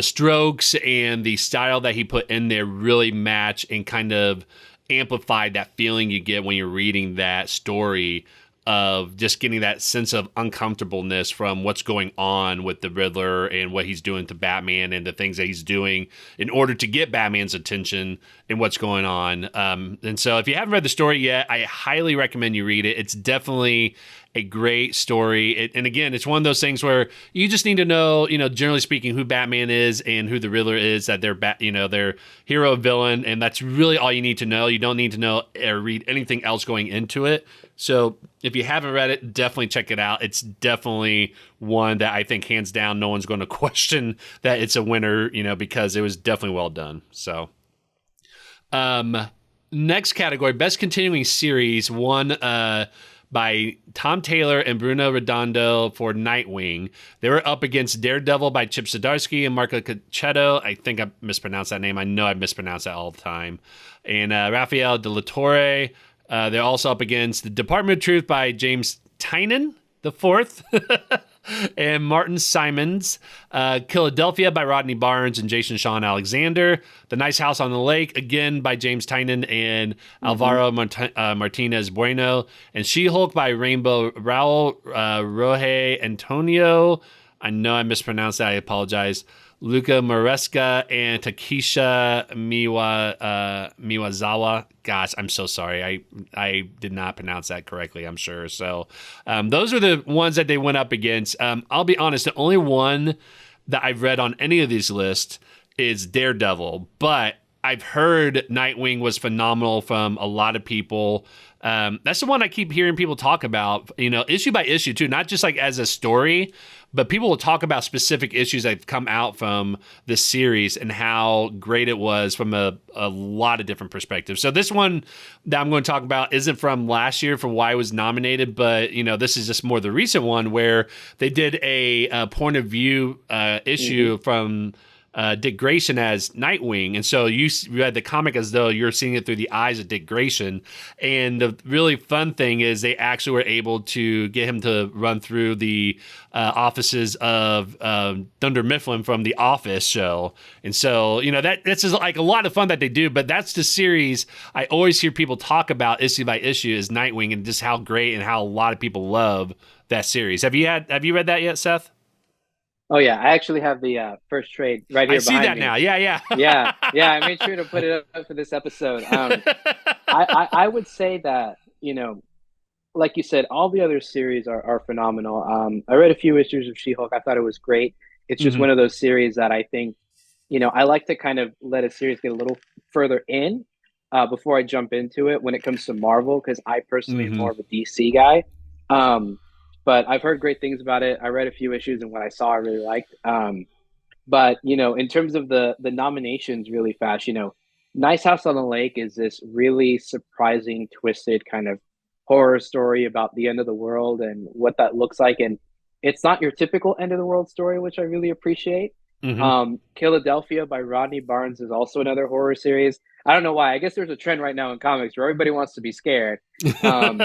strokes and the style that he put in there really match and kind of amplified that feeling you get when you're reading that story of just getting that sense of uncomfortableness from what's going on with the Riddler and what he's doing to Batman and the things that he's doing in order to get Batman's attention and what's going on. And so if you haven't read the story yet, I highly recommend you read it. It's definitely a great story. And again, it's one of those things where you just need to know, generally speaking, who Batman is and who the Riddler is, that they're hero and villain. And that's really all you need to know. You don't need to know or read anything else going into it. So if you haven't read it, definitely check it out. It's definitely one that I think hands down, no one's going to question that it's a winner, because it was definitely well done. So, um, next category, best continuing series, won by Tom Taylor and Bruno Redondo for Nightwing. They were up against Daredevil by Chip Zdarsky and Marco Cacchetto. I think I mispronounced that name. I know I mispronounce that all the time. And Rafael De La Torre. They're also up against The Department of Truth by James Tynion IV and Martin Simons. Philadelphia by Rodney Barnes and Jason Sean Alexander. The Nice House on the Lake, again by James Tynion and Hmm. Alvaro Martinez Bueno. And She-Hulk by Rainbow Rowell, Roge Antonio. I know I mispronounced that. I apologize. Luca Maresca and Takesha Miwazawa. Gosh, I'm so sorry. I did not pronounce that correctly, I'm sure. So those are the ones that they went up against. I'll be honest, the only one that I've read on any of these lists is Daredevil, but I've heard Nightwing was phenomenal from a lot of people. That's the one I keep hearing people talk about, issue by issue too, not just like as a story, but people will talk about specific issues that have come out from this series and how great it was from a lot of different perspectives. So this one that I'm going to talk about isn't from last year for why it was nominated, but this is just more the recent one where they did a point of view Hmm. issue from Dick Grayson as Nightwing. And so you read the comic as though you're seeing it through the eyes of Dick Grayson. And the really fun thing is they actually were able to get him to run through the offices of Dunder Mifflin from the Office show. And so, that's just like a lot of fun that they do. But that's the series I always hear people talk about issue by issue is Nightwing and just how great and how a lot of people love that series. Have you read that yet, Seth? Oh yeah, I actually have the first trade right I here see behind that me. now. Yeah, yeah. Yeah, yeah, I made sure to put it up for this episode. I would say that, like you said, all the other series are phenomenal. I read a few issues of She-Hulk. I thought it was great. It's just Hmm. one of those series that I think, I like to kind of let a series get a little further in before I jump into it when it comes to Marvel, because I personally am Hmm. more of a DC guy. Um, but I've heard great things about it. I read a few issues, and what I saw I really liked. But in terms of the nominations, really fast, Nice House on the Lake is this really surprising, twisted kind of horror story about the end of the world and what that looks like. And it's not your typical end of the world story, which I really appreciate. Hmm. Philadelphia by Rodney Barnes is also another horror series. I don't know why. I guess there's a trend right now in comics where everybody wants to be scared. Um,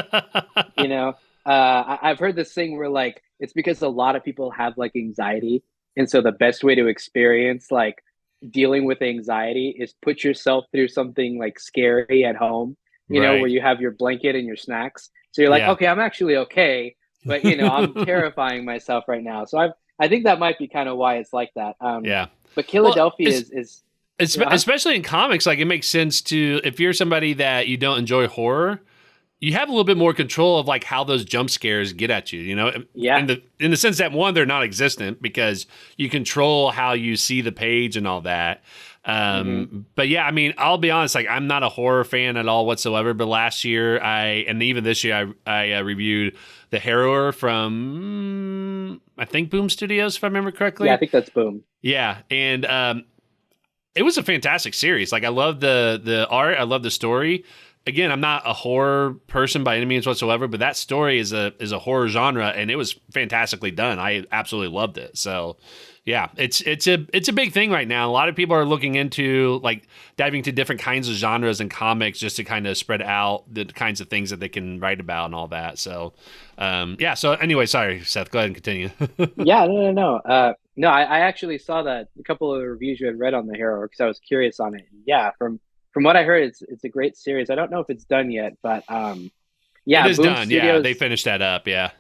you know. I've heard this thing where like it's because a lot of people have like anxiety, and so the best way to experience like dealing with anxiety is put yourself through something like scary at home, where Right. you have your blanket and your snacks. So you're like, Yeah. okay, I'm actually okay, but I'm terrifying myself right now. So I think that might be kind of why it's like that. Yeah. But Well, Philadelphia is especially in comics, like it makes sense to, if you're somebody that you don't enjoy horror, you have a little bit more control of like how those jump scares get at you, yeah. in the sense that one, they're non-existent because you control how you see the page and all that. Hmm. But yeah, I mean, I'll be honest, like I'm not a horror fan at all whatsoever. But last year, and even this year, I reviewed The Harrower from I think Boom Studios, if I remember Yeah, I correctly. think that's Boom. Yeah, and it was a fantastic series. Like I love the art, I love the story. Again, I'm not a horror person by any means whatsoever, but that story is a horror genre, and it was fantastically done. I absolutely loved it. So, yeah, it's a big thing right now. A lot of people are looking into like diving into different kinds of genres and comics just to kind of spread out the kinds of things that they can write about and all that. So, yeah. So anyway, sorry, Seth. Go ahead and continue. Yeah, no, no, no. No, I actually saw that a couple of the reviews you had read on the Hero because I was curious on it. Yeah, from what I heard, it's a great series. I don't know if it's done yet, but It yeah, is Boom done. Yeah, they Studios. finished that up. Yeah.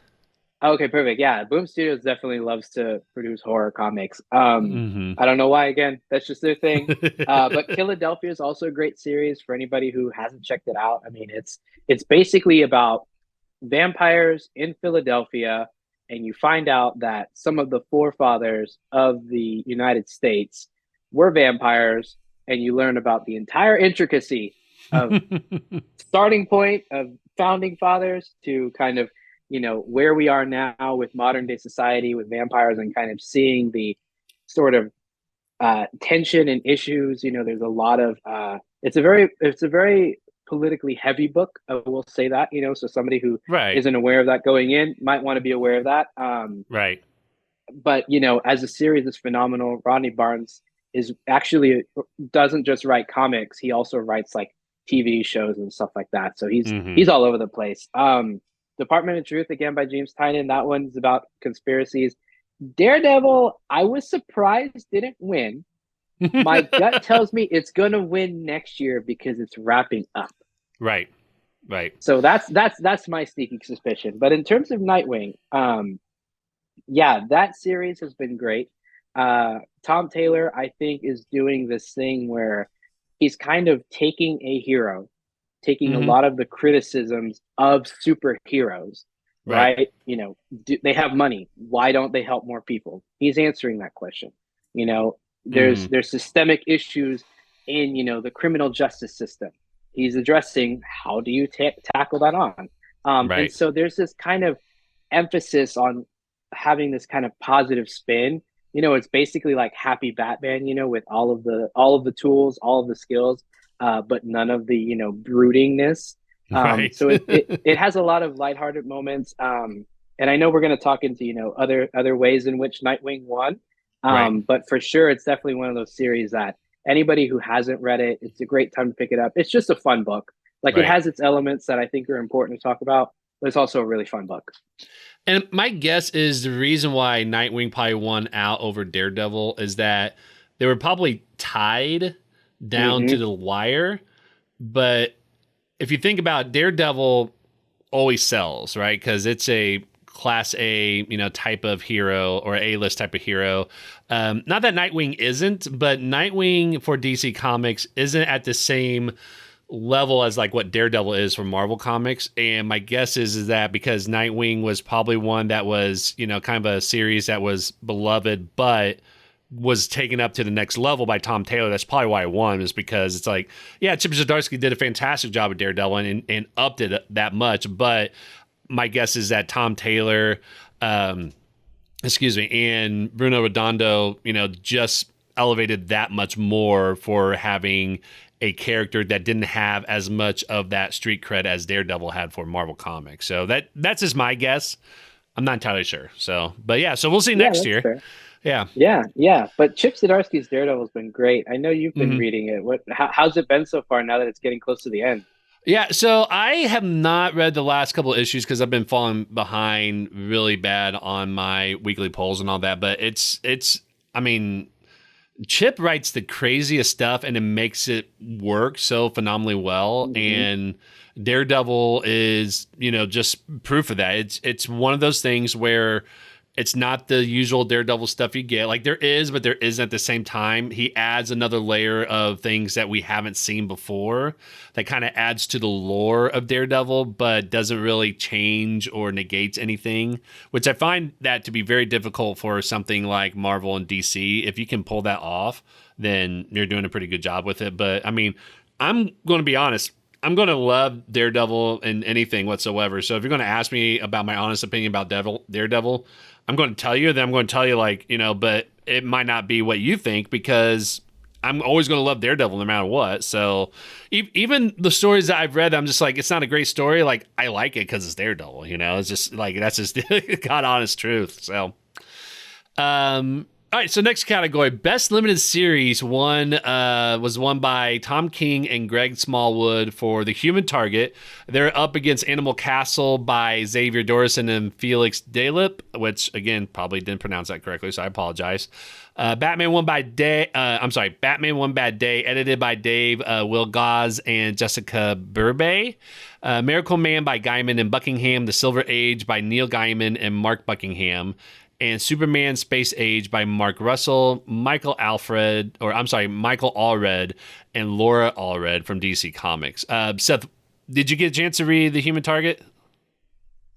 Okay, perfect. Yeah, Boom Studios definitely loves to produce horror comics. Hmm. I don't know why. Again, that's just their thing. But Philadelphia is also a great series for anybody who hasn't checked it out. I mean, it's basically about vampires in Philadelphia, and you find out that some of the forefathers of the United States were vampires, and you learn about the entire intricacy of starting point of founding fathers to kind of where we are now with modern day society with vampires and kind of seeing the sort of tension and issues. There's a lot of it's a very politically heavy book. I will say that. So somebody who Right. isn't aware of that going in might want to be aware of that. Right. But as a series, it's phenomenal. Rodney Barnes is actually doesn't just write comics; he also writes like TV shows and stuff like that. So he's Hmm. he's all over the place. Department of Truth again by James Tynion. That one's about conspiracies. Daredevil, I was surprised didn't win. My gut tells me it's gonna win next year because it's wrapping up. Right. Right. So that's my sneaky suspicion. But in terms of Nightwing, yeah, that series has been great. Tom Taylor, I think, is doing this thing where he's kind of taking a hero, taking a Hmm. lot of the criticisms of superheroes, Right. right? They have money. Why don't they help more people? He's answering that question. You know, there's Hmm. there's systemic issues in the criminal justice system. He's addressing how do you tackle that on, and Right. so there's this kind of emphasis on having this kind of positive spin. It's basically like Happy Batman, with all of the tools, all of the skills, but none of the broodingness. Right. So it has a lot of lighthearted moments. And I know we're going to talk into other ways in which Nightwing won. Right. But for sure, it's definitely one of those series that anybody who hasn't read it, it's a great time to pick it up. It's just a fun book. Like it Right. has its elements that I think are important to talk about, but it's also a really fun book. And my guess is the reason why Nightwing probably won out over Daredevil is that they were probably tied down to Hmm. the wire. But if you think about it, Daredevil always sells, right? Because it's a class A, type of hero or A-list type of hero. Not that Nightwing isn't, but Nightwing for DC Comics isn't at the same level as like what Daredevil is for Marvel Comics. And my guess is that because Nightwing was probably one that was, kind of a series that was beloved, but was taken up to the next level by Tom Taylor. That's probably why I won, is because it's like, yeah, Chip Zdarsky did a fantastic job at Daredevil and upped it that much. But my guess is that Tom Taylor, and Bruno Redondo, just elevated that much more for having a character that didn't have as much of that street cred as Daredevil had for Marvel Comics. So that's just my guess. I'm not entirely sure. So, but yeah, so we'll see Yeah, next that's year. fair. Yeah. Yeah, yeah. But Chip Zdarsky's Daredevil's been great. I know you've been Mhm. reading it. How's it been so far now that it's getting close to the end? Yeah, so I have not read the last couple of issues because I've been falling behind really bad on my weekly polls and all that. But I mean, Chip writes the craziest stuff and it makes it work so phenomenally well. Hmm. And Daredevil is, just proof of that. It's one of those things where it's not the usual Daredevil stuff you get. Like there is, but there isn't at the same time. He adds another layer of things that we haven't seen before that kind of adds to the lore of Daredevil, but doesn't really change or negates anything, which I find that to be very difficult for something like Marvel and DC. If you can pull that off, then you're doing a pretty good job with it. But I mean, I'm going to be honest. I'm going to love Daredevil in anything whatsoever. So if you're going to ask me about my honest opinion about Daredevil, I'm going to tell you, then I'm going to tell you but it might not be what you think because I'm always going to love Daredevil no matter what. So even the stories that I've read, I'm just like, it's not a great story. Like I like it because it's Daredevil, it's just like, that's just God honest truth. So, all right, so next category, best limited series was won by Tom King and Greg Smallwood for The Human Target. They're up against Animal Castle by Xavier Dorison and Felix Dalip, which again probably didn't pronounce that correctly, so I apologize. Batman One Bad Day, edited by Dave Wilgaz and Jessica Burbey. Miracle Man by Gaiman and Buckingham. The Silver Age by Neil Gaiman and Mark Buckingham. And Superman Space Age by Mark Russell, Michael Allred, and Laura Allred from DC Comics. Seth, did you get a chance to read The Human Target?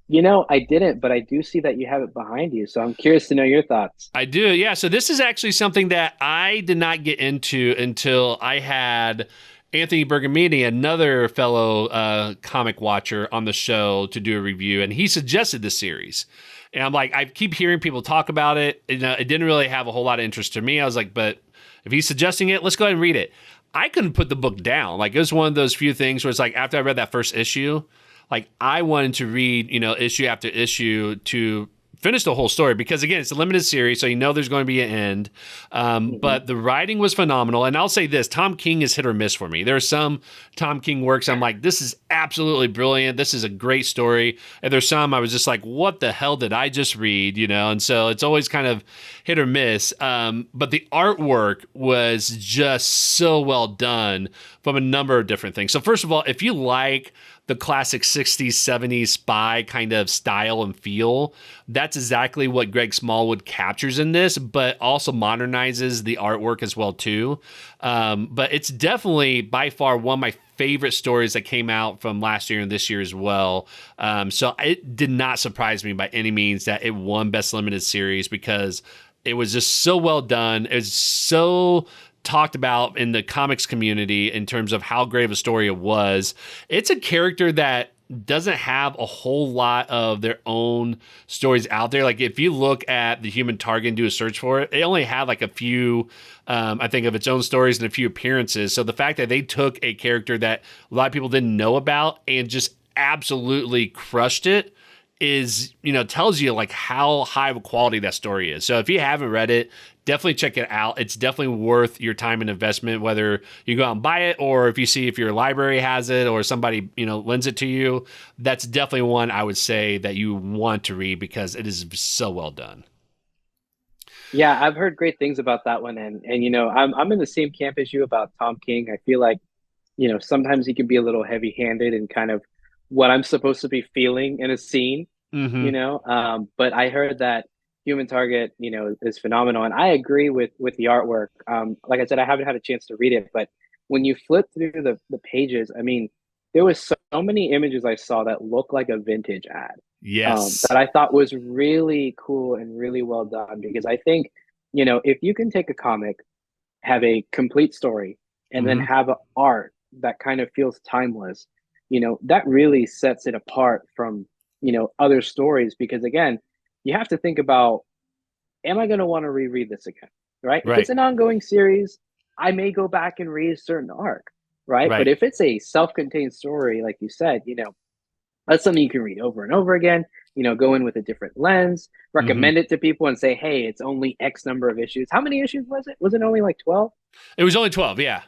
I didn't, but I do see that you have it behind you, so I'm curious to know your thoughts. I do, yeah. So this is actually something that I did not get into until I had Anthony Bergamini, another fellow comic watcher, on the show to do a review, and he suggested this series. And I'm like, I keep hearing people talk about it. It didn't really have a whole lot of interest to me. I was like, but if he's suggesting it, let's go ahead and read it. I couldn't put the book down. Like, it was one of those few things where it's like, after I read that first issue, like, I wanted to read, issue after issue to finish the whole story because, again, it's a limited series, so there's going to be an end. But the writing was phenomenal. And I'll say this, Tom King is hit or miss for me. There are some Tom King works I'm like, this is absolutely brilliant. This is a great story. And there's some I was just like, what the hell did I just read? And so it's always kind of hit or miss. But the artwork was just so well done from a number of different things. So first of all, if you like the classic 60s, 70s spy kind of style and feel, that's exactly what Greg Smallwood captures in this, but also modernizes the artwork as well too. But it's definitely by far one of my favorite stories that came out from last year and this year as well. So it did not surprise me by any means that it won Best Limited Series because it was just so well done. It was so talked about in the comics community in terms of how great of a story it was. It's a character that doesn't have a whole lot of their own stories out there. Like if you look at The Human Target and do a search for it, it only had like a few, I think, of its own stories and a few appearances. So the fact that they took a character that a lot of people didn't know about and just absolutely crushed it is, tells you like how high of a quality that story is. So if you haven't read it, definitely check it out. It's definitely worth your time and investment, whether you go out and buy it or if you see if your library has it or somebody, lends it to you. That's definitely one I would say that you want to read because it is so well done. Yeah, I've heard great things about that one, and I'm in the same camp as you about Tom King. I feel like sometimes he can be a little heavy-handed in kind of what I'm supposed to be feeling in a scene. Mm-hmm. But I heard that Human Target, is phenomenal, and I agree with the artwork. Like I said, I haven't had a chance to read it, but when you flip through the pages, I mean, there was so many images I saw that looked like a vintage ad, Yes. that I thought was really cool and really well done. Because I think, if you can take a comic, have a complete story, and then Mm-hmm. have art that kind of feels timeless, that really sets it apart from, other stories. Because again, you have to think about, am I going to want to reread this again? Right? If it's Right. an ongoing series, I may go back and read a certain arc. Right. But Right. if it's a self contained story, like you said, that's something you can read over and over again, go in with a different lens, Mm-hmm. recommend it to people and say, hey, it's only X number of issues. How many issues was it? Was it only like 12? It was only 12. Yeah.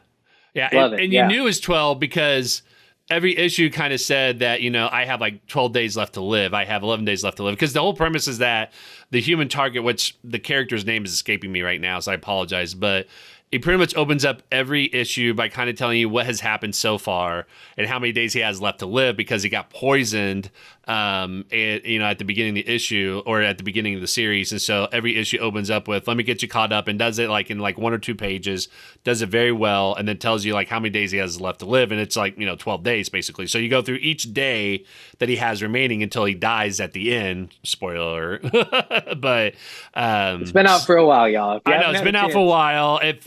Yeah. And, Love it. and you Yeah. knew it was 12 because every issue kind of said that, I have like 12 days left to live. I have 11 days left to live. Because the whole premise is that the human target, which the character's name is escaping me right now, so I apologize, but it pretty much opens up every issue by kind of telling you what has happened so far and how many days he has left to live because he got poisoned, at the beginning of the issue or at the beginning of the series. And so every issue opens up with, let me get you caught up, and does it like in like 1 or 2 pages, does it very well, and then tells you like how many days he has left to live. And it's like, 12 days basically. So you go through each day that he has remaining until he dies at the end. Spoiler alert. But it's been out for a while, y'all. I know it's been out for a while. If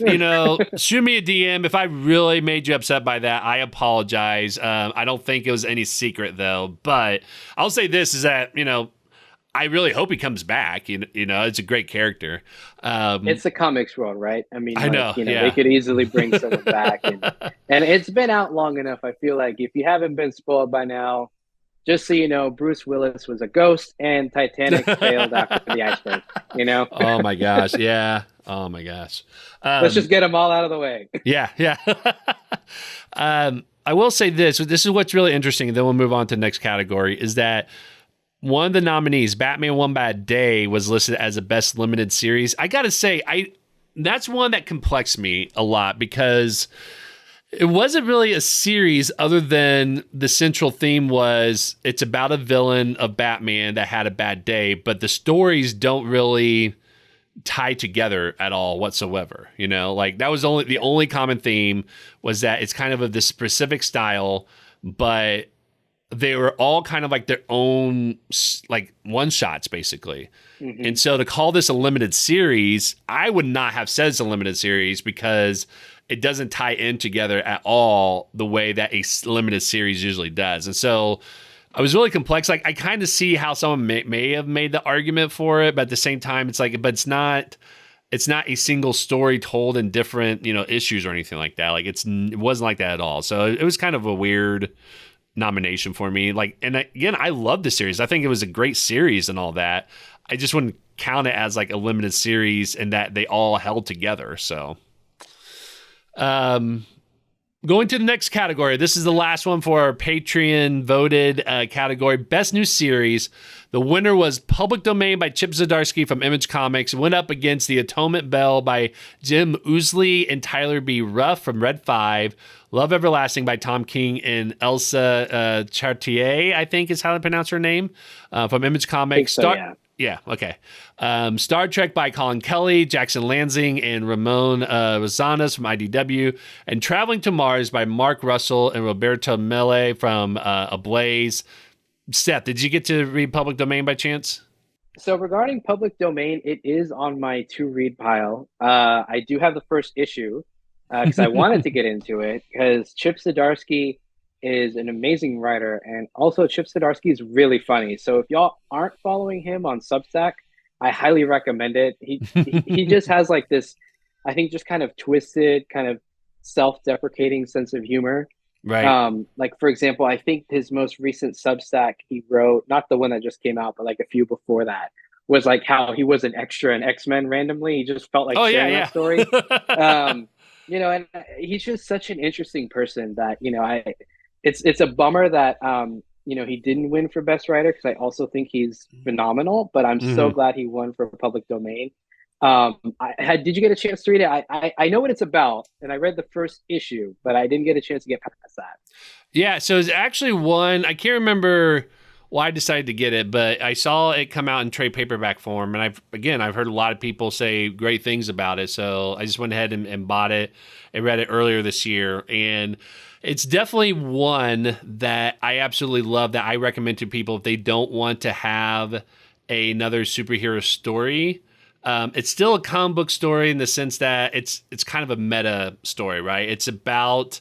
shoot me a DM if I really made you upset by that. I apologize. I don't think it was any secret though. But I'll say this is that I really hope he comes back. It's a great character. It's the comics world, right? I mean, I know. They could easily bring someone back, and it's been out long enough. I feel like if you haven't been spoiled by now, just so you know, Bruce Willis was a ghost, and Titanic failed after the iceberg. Oh my gosh, yeah. Oh my gosh. Let's just get them all out of the way. Yeah. I will say this. This is what's really interesting, and then we'll move on to the next category, is that one of the nominees, Batman One Bad Day, was listed as a best limited series. I got to say, that's one that complexed me a lot because it wasn't really a series other than the central theme was it's about a villain of Batman that had a bad day, but the stories don't really tie together at all whatsoever. Like that was the only common theme was that it's kind of this specific style, but they were all kind of like their own like one shots basically. Mm-hmm. And so to call this a limited series, I would not have said it's a limited series because it doesn't tie in together at all the way that a limited series usually does. And so I was really complex. Like I kind of see how someone may have made the argument for it, but at the same time, it's like, but it's not a single story told in different, issues or anything like that. Like it wasn't like that at all. So it was kind of a weird nomination for me. Like, and again, I love the series. I think it was a great series and all that. I just wouldn't count it as like a limited series and that they all held together. So, going to the next category. This is the last one for our Patreon voted category, Best New Series. The winner was Public Domain by Chip Zdarsky from Image Comics. Went up against The Atonement Bell by Jim Ousley and Tyler B. Ruff from Red 5. Love Everlasting by Tom King and Elsa Chartier, I think is how to pronounce her name, from Image Comics. Yeah, okay. Star Trek by Colin Kelly, Jackson Lansing, and Ramon Rosanas from IDW. And Traveling to Mars by Mark Russell and Roberto Mele from Ablaze. Seth, did you get to read Public Domain by chance? So regarding Public Domain, it is on my to-read pile. I do have the first issue because I wanted to get into it because Chip Zdarsky is an amazing writer, and also Chip Zdarsky is really funny. So if y'all aren't following him on Substack, I highly recommend it. He just has like this, I think, just kind of twisted, kind of self-deprecating sense of humor. Right. Like for example, I think his most recent Substack he wrote, not the one that just came out, but like a few before that, was like how he was an extra in X-Men randomly. He just felt like sharing that story. And he's just such an interesting person that, it's a bummer that, he didn't win for Best Writer because I also think he's phenomenal, but I'm so glad he won for Public Domain. Did you get a chance to read it? I know what it's about, and I read the first issue, but I didn't get a chance to get past that. Yeah, so it's actually one, I can't remember why I decided to get it, but I saw it come out in trade paperback form, and I've heard a lot of people say great things about it, so I just went ahead and bought it and read it earlier this year, and it's definitely one that I absolutely love that I recommend to people if they don't want to have another superhero story. It's still a comic book story in the sense that it's kind of a meta story, right? It's about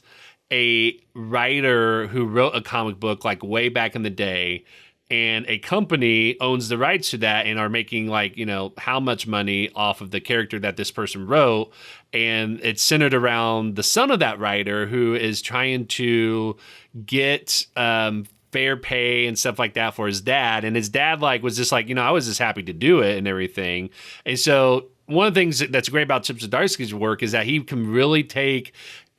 a writer who wrote a comic book like way back in the day, and a company owns the rights to that and are making like, how much money off of the character that this person wrote. And it's centered around the son of that writer who is trying to get fair pay and stuff like that for his dad. And his dad was just like, I was just happy to do it and everything. And so one of the things that's great about Chip Zdarsky's work is that he can really take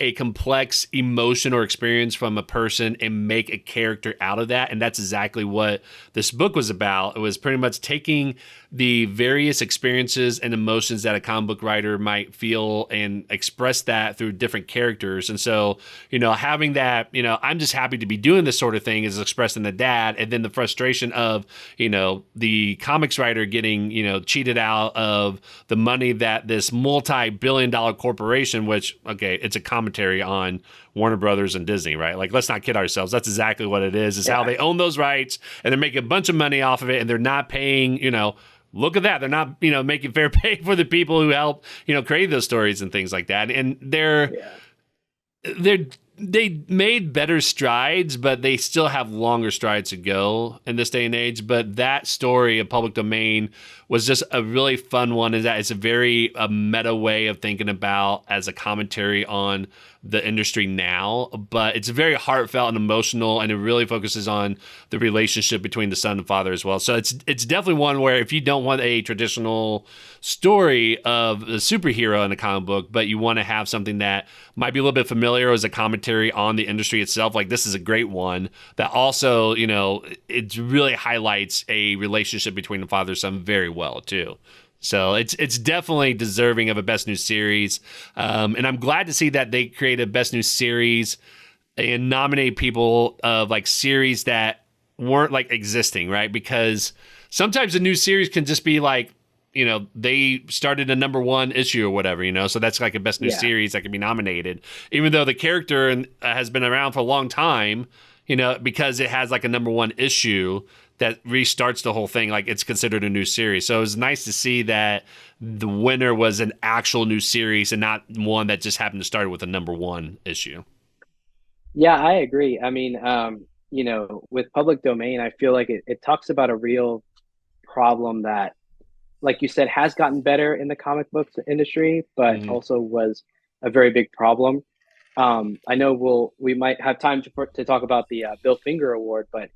a complex emotion or experience from a person and make a character out of that. And that's exactly what this book was about. It was pretty much taking the various experiences and emotions that a comic book writer might feel and express that through different characters. And so, having that, I'm just happy to be doing this sort of thing is expressed in the dad, and then the frustration of, the comics writer getting, cheated out of the money that this multi-billion-dollar corporation, which, okay, it's a commentary on Warner Brothers and Disney, right? Like, let's not kid ourselves. That's exactly what it is how they own those rights, and they're making a bunch of money off of it, and they're not paying, look at that. They're not, making fair pay for the people who help, create those stories and things like that. And they made better strides, but they still have longer strides to go in this day and age. But that story of Public Domain was just a really fun one. Is that it's a very meta way of thinking about as a commentary on the industry now, but it's very heartfelt and emotional, and it really focuses on the relationship between the son and father as well. So it's definitely one where if you don't want a traditional story of a superhero in a comic book, but you want to have something that might be a little bit familiar as a commentary on the industry itself, like this is a great one that also, it really highlights a relationship between the father and son very well too. So it's definitely deserving of a Best New Series. And I'm glad to see that they created Best New Series and nominate people of like series that weren't like existing, right? Because sometimes a new series can just be like, they started a number one issue or whatever, so that's like a Best New Series that can be nominated, even though the character has been around for a long time, because it has like a number one issue that restarts the whole thing, like it's considered a new series. So it was nice to see that the winner was an actual new series and not one that just happened to start with a number one issue. Yeah, I agree. I mean, with Public Domain, I feel like it talks about a real problem that, like you said, has gotten better in the comic books industry, but also was a very big problem. I know we might have time to talk about the Bill Finger Award, but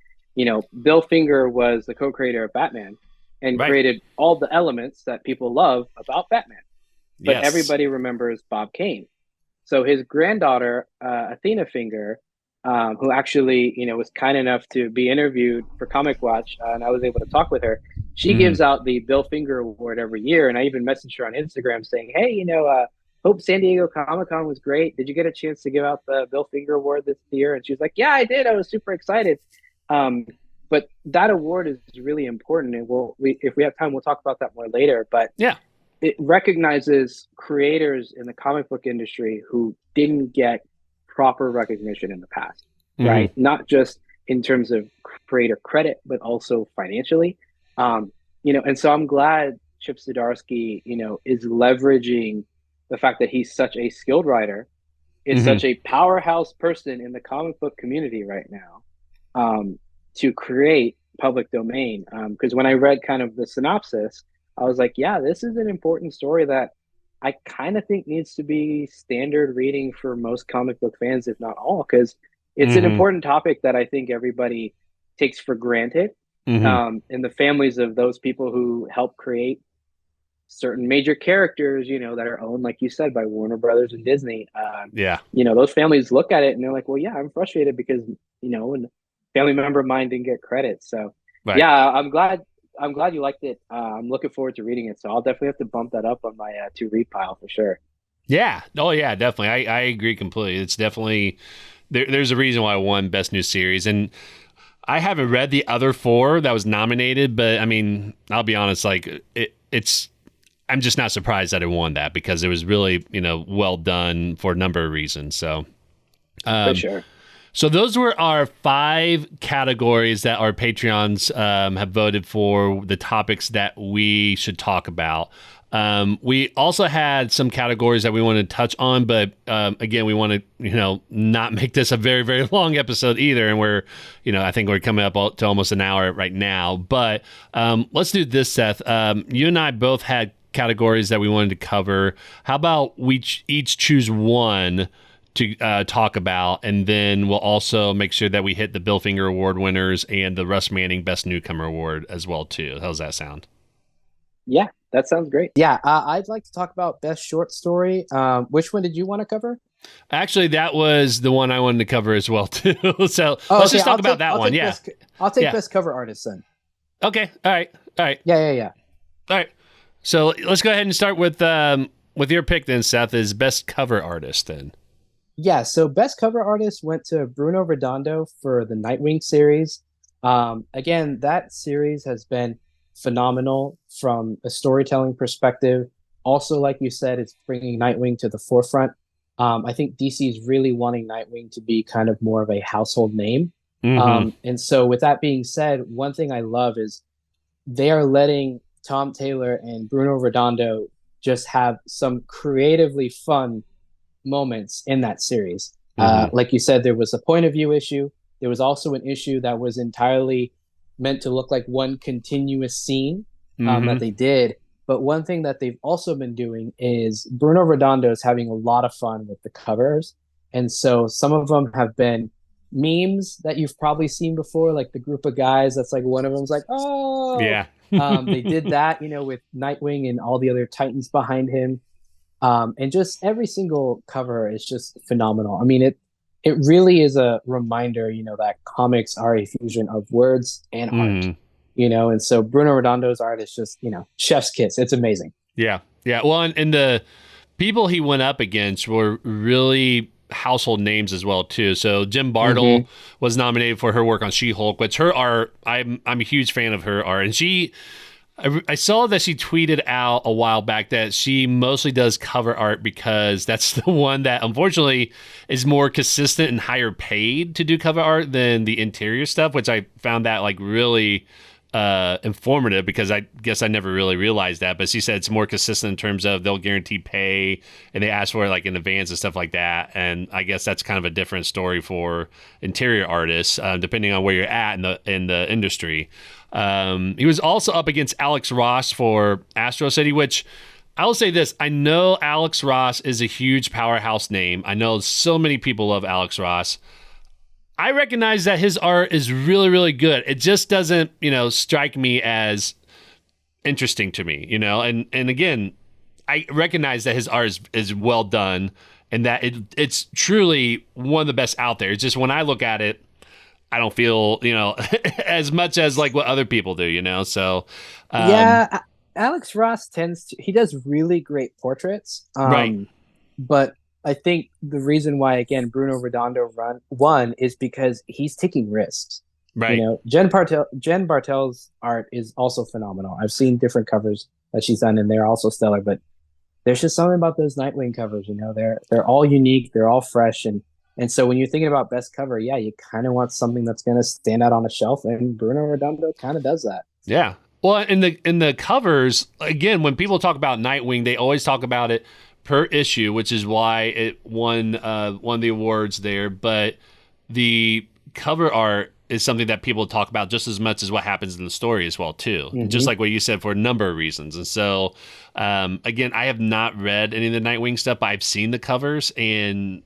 Bill Finger was the co-creator of Batman and created all the elements that people love about Batman. But everybody remembers Bob Kane. So his granddaughter, Athena Finger, who actually, was kind enough to be interviewed for Comic Watch, and I was able to talk with her. She gives out the Bill Finger Award every year, and I even messaged her on Instagram saying, hey, hope San Diego Comic-Con was great. Did you get a chance to give out the Bill Finger Award this year? And she was like, yeah, I did. I was super excited. But that award is really important, and if we have time, we'll talk about that more later. But it recognizes creators in the comic book industry who didn't get proper recognition in the past, right? Not just in terms of creator credit, but also financially. And so I'm glad Chip Zdarsky, is leveraging the fact that he's such a skilled writer, is such a powerhouse person in the comic book community right now. To create Public Domain. Because when I read kind of the synopsis, I was like, yeah, this is an important story that I kind of think needs to be standard reading for most comic book fans, if not all, because it's an important topic that I think everybody takes for granted. And the families of those people who help create certain major characters, that are owned, like you said, by Warner Brothers and Disney. Those families look at it and they're like, well, yeah, I'm frustrated because, and family member of mine didn't get credit. So I'm glad you liked it. I'm looking forward to reading it. So I'll definitely have to bump that up on my to read pile for sure. Yeah. Oh yeah, definitely. I agree completely. It's definitely, there's a reason why I won Best New Series. And I haven't read the other four that was nominated, but I mean, I'll be honest, like I'm just not surprised that it won that because it was really, well done for a number of reasons. So for sure. So those were our 5 categories that our Patreons have voted for the topics that we should talk about. We also had some categories that we wanted to touch on, but again, we want to, not make this a very, very long episode either. And we're, I think we're coming up to almost an hour right now. But let's do this, Seth. You and I both had categories that we wanted to cover. How about we each choose one to talk about, and then we'll also make sure that we hit the Bill Finger Award winners and the Russ Manning Best Newcomer Award as well too. How's that sound? Yeah, that sounds great. Yeah, I'd like to talk about Best Short Story. Which one did you want to cover? Actually, that was the one I wanted to cover as well too. So Oh, let's okay. just talk about that one. Yeah. I'll take Yeah. best cover artist then. Okay. All right. All right. Yeah. All right. So let's go ahead and start with your pick then, Seth, is best cover artist then. Yeah, so best cover artist went to Bruno Redondo for the Nightwing series. Again, that series has been phenomenal from a storytelling perspective. Also, like you said, it's bringing Nightwing to the forefront. I think DC is really wanting Nightwing to be kind of more of a household name. Mm-hmm. And so, with that being said, one thing I love is they are letting Tom Taylor and Bruno Redondo just have some creatively fun moments in that series. Mm-hmm. Like you said, there was a point of view issue. There was also an issue that was entirely meant to look like one continuous scene that Mm-hmm. they did. But one thing that they've also been doing is Bruno Redondo is having a lot of fun with the covers. And so some of them have been memes that you've probably seen before, like the group of guys that's like one of them's like, oh, Yeah. they did that, with Nightwing and all the other Titans behind him. And just every single cover is just phenomenal. I mean, it really is a reminder, that comics are a fusion of words and art, Mm-hmm. and so Bruno Redondo's art is just, chef's kiss. It's amazing. Yeah. Yeah. Well, and the people he went up against were really household names as well too. So Jim Bartle Mm-hmm. was nominated for her work on She-Hulk, which her art, I'm a huge fan of her art, and I saw that she tweeted out a while back that she mostly does cover art because that's the one that unfortunately is more consistent and higher paid to do cover art than the interior stuff, which I found that like really informative because I guess I never really realized that. But she said it's more consistent in terms of they'll guarantee pay and they ask for it like in advance and stuff like that. And I guess that's kind of a different story for interior artists, depending on where you're at in the industry. He was also up against Alex Ross for Astro City, which I will say this. I know Alex Ross is a huge powerhouse name. I know so many people love Alex Ross. I recognize that his art is really, really good. It just doesn't, strike me as interesting to me, and again, I recognize that his art is well done and that it's truly one of the best out there. It's just when I look at it, I don't feel, as much as like what other people do. So, Yeah, Alex Ross he does really great portraits. right, But I think the reason why, again, Bruno Redondo won is because he's taking risks. right. Jen Bartel's art is also phenomenal. I've seen different covers that she's done, and they're also stellar. But there's just something about those Nightwing covers. They're all unique, they're all fresh, and so when you're thinking about best cover, yeah, you kind of want something that's going to stand out on a shelf, and Bruno Redondo kind of does that. Yeah. Well, in the covers, again, when people talk about Nightwing, they always talk about it per issue, which is why it won the awards there. But the cover art is something that people talk about just as much as what happens in the story as well too. Mm-hmm. Just like what you said, for a number of reasons. And so, again, I have not read any of the Nightwing stuff, but I've seen the covers, and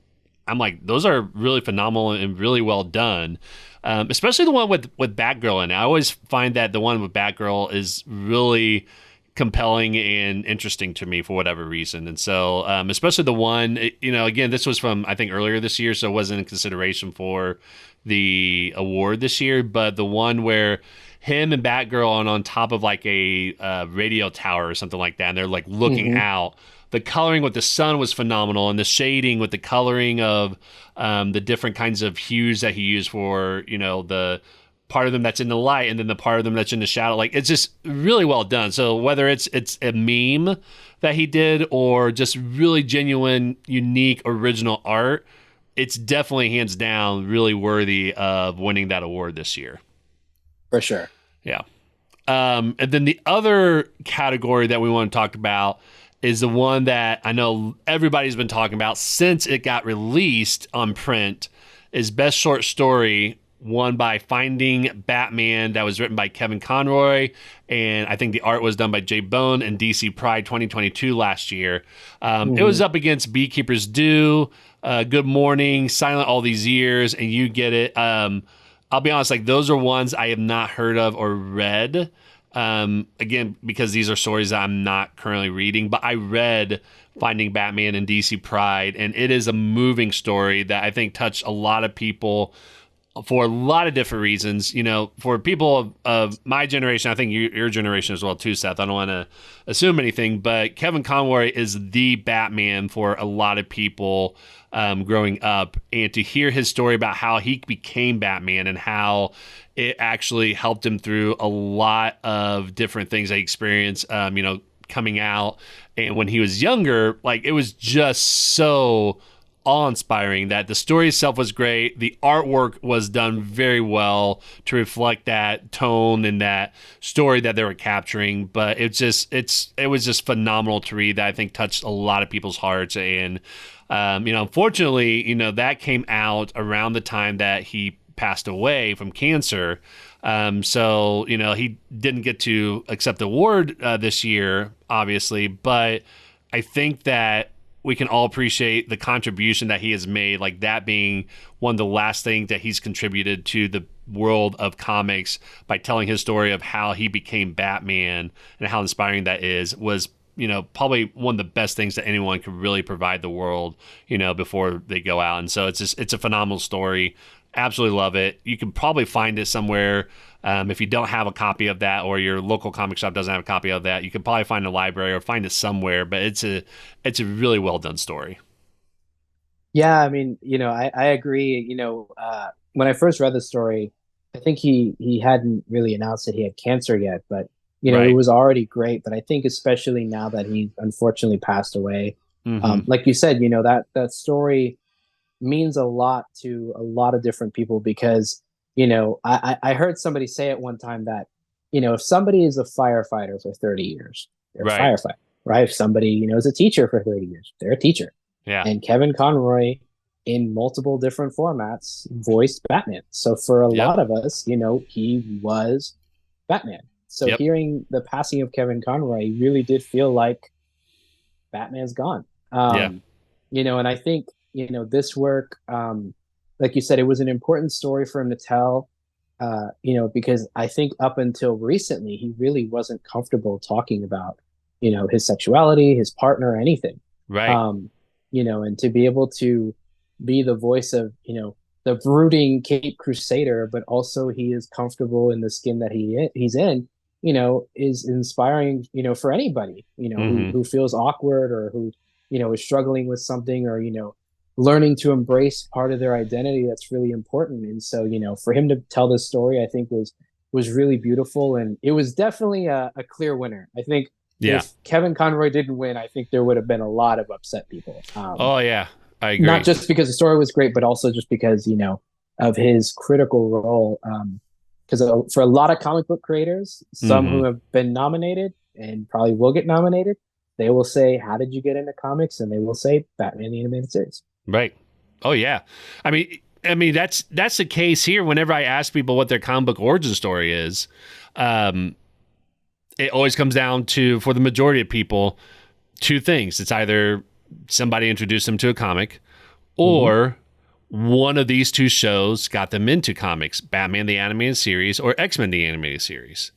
I'm like, those are really phenomenal and really well done. Especially the one with Batgirl in it. I always find that the one with Batgirl is really compelling and interesting to me for whatever reason. And so, especially the one, again, this was from, I think, earlier this year, so it wasn't in consideration for the award this year, but the one where him and Batgirl on top of like a radio tower or something like that, and they're like looking Mm-hmm. out. The coloring with the sun was phenomenal, and the shading with the coloring of the different kinds of hues that he used for, the part of them that's in the light and then the part of them that's in the shadow. Like, it's just really well done. So whether it's a meme that he did or just really genuine, unique, original art, it's definitely hands down really worthy of winning that award this year. For sure. Yeah. And then the other category that we want to talk about is the one that I know everybody's been talking about since it got released on print, is Best Short Story, won by Finding Batman, that was written by Kevin Conroy, and I think the art was done by Jay Bone and DC Pride 2022 last year. It was up against Beekeeper's Due, Good Morning, Silent All These Years, and You Get It. I'll be honest, like, those are ones I have not heard of or read. Again, because these are stories that I'm not currently reading, but I read Finding Batman and DC Pride, and it is a moving story that I think touched a lot of people for a lot of different reasons. For people of my generation, I think your generation as well too, Seth. I don't want to assume anything, but Kevin Conroy is the Batman for a lot of people growing up. And to hear his story about how he became Batman and how it actually helped him through a lot of different things that he experienced, coming out and when he was younger, like it was just so awe-inspiring that the story itself was great. The artwork was done very well to reflect that tone and that story that they were capturing. But it was just phenomenal to read. That I think touched a lot of people's hearts. And unfortunately, that came out around the time that he passed away from cancer. So he didn't get to accept the award this year, obviously. But I think that we can all appreciate the contribution that he has made, like that being one of the last things that he's contributed to the world of comics by telling his story of how he became Batman and how inspiring that was, probably one of the best things that anyone could really provide the world, before they go out. And so it's a phenomenal story. Absolutely love it. You can probably find it somewhere. If you don't have a copy of that, or your local comic shop doesn't have a copy of that, you can probably find a library or find it somewhere. But it's a really well done story. Yeah, I mean, I agree. When I first read the story, I think he hadn't really announced that he had cancer yet, but Right. it was already great. But I think especially now that he unfortunately passed away, like you said, that story means a lot to a lot of different people because I heard somebody say at one time that if somebody is a firefighter for 30 years, they're Right. a firefighter, right? If somebody is a teacher for 30 years, they're a teacher. Yeah. And Kevin Conroy, in multiple different formats, voiced Batman. So for a lot of us, he was Batman. So hearing the passing of Kevin Conroy really did feel like Batman's gone. And I think this work, like you said, it was an important story for him to tell, because I think up until recently, he really wasn't comfortable talking about, his sexuality, his partner, anything. Right. And to be able to be the voice of, the brooding Cape Crusader, but also he is comfortable in the skin that he's in, is inspiring, for anybody, who feels awkward or who, is struggling with something or, learning to embrace part of their identity that's really important. And so, for him to tell this story, I think was really beautiful. And it was definitely a clear winner. I think if Kevin Conroy didn't win, I think there would have been a lot of upset people. I agree. Not just because the story was great, but also just because, of his critical role. Because for a lot of comic book creators, some who have been nominated and probably will get nominated, they will say, "How did you get into comics?" And they will say, "Batman the Animated Series." Right. Oh yeah. I mean that's the case here. Whenever I ask people what their comic book origin story is, it always comes down to, for the majority of people, two things. It's either somebody introduced them to a comic, or one of these two shows got them into comics: Batman the Animated Series or X-Men the Animated Series.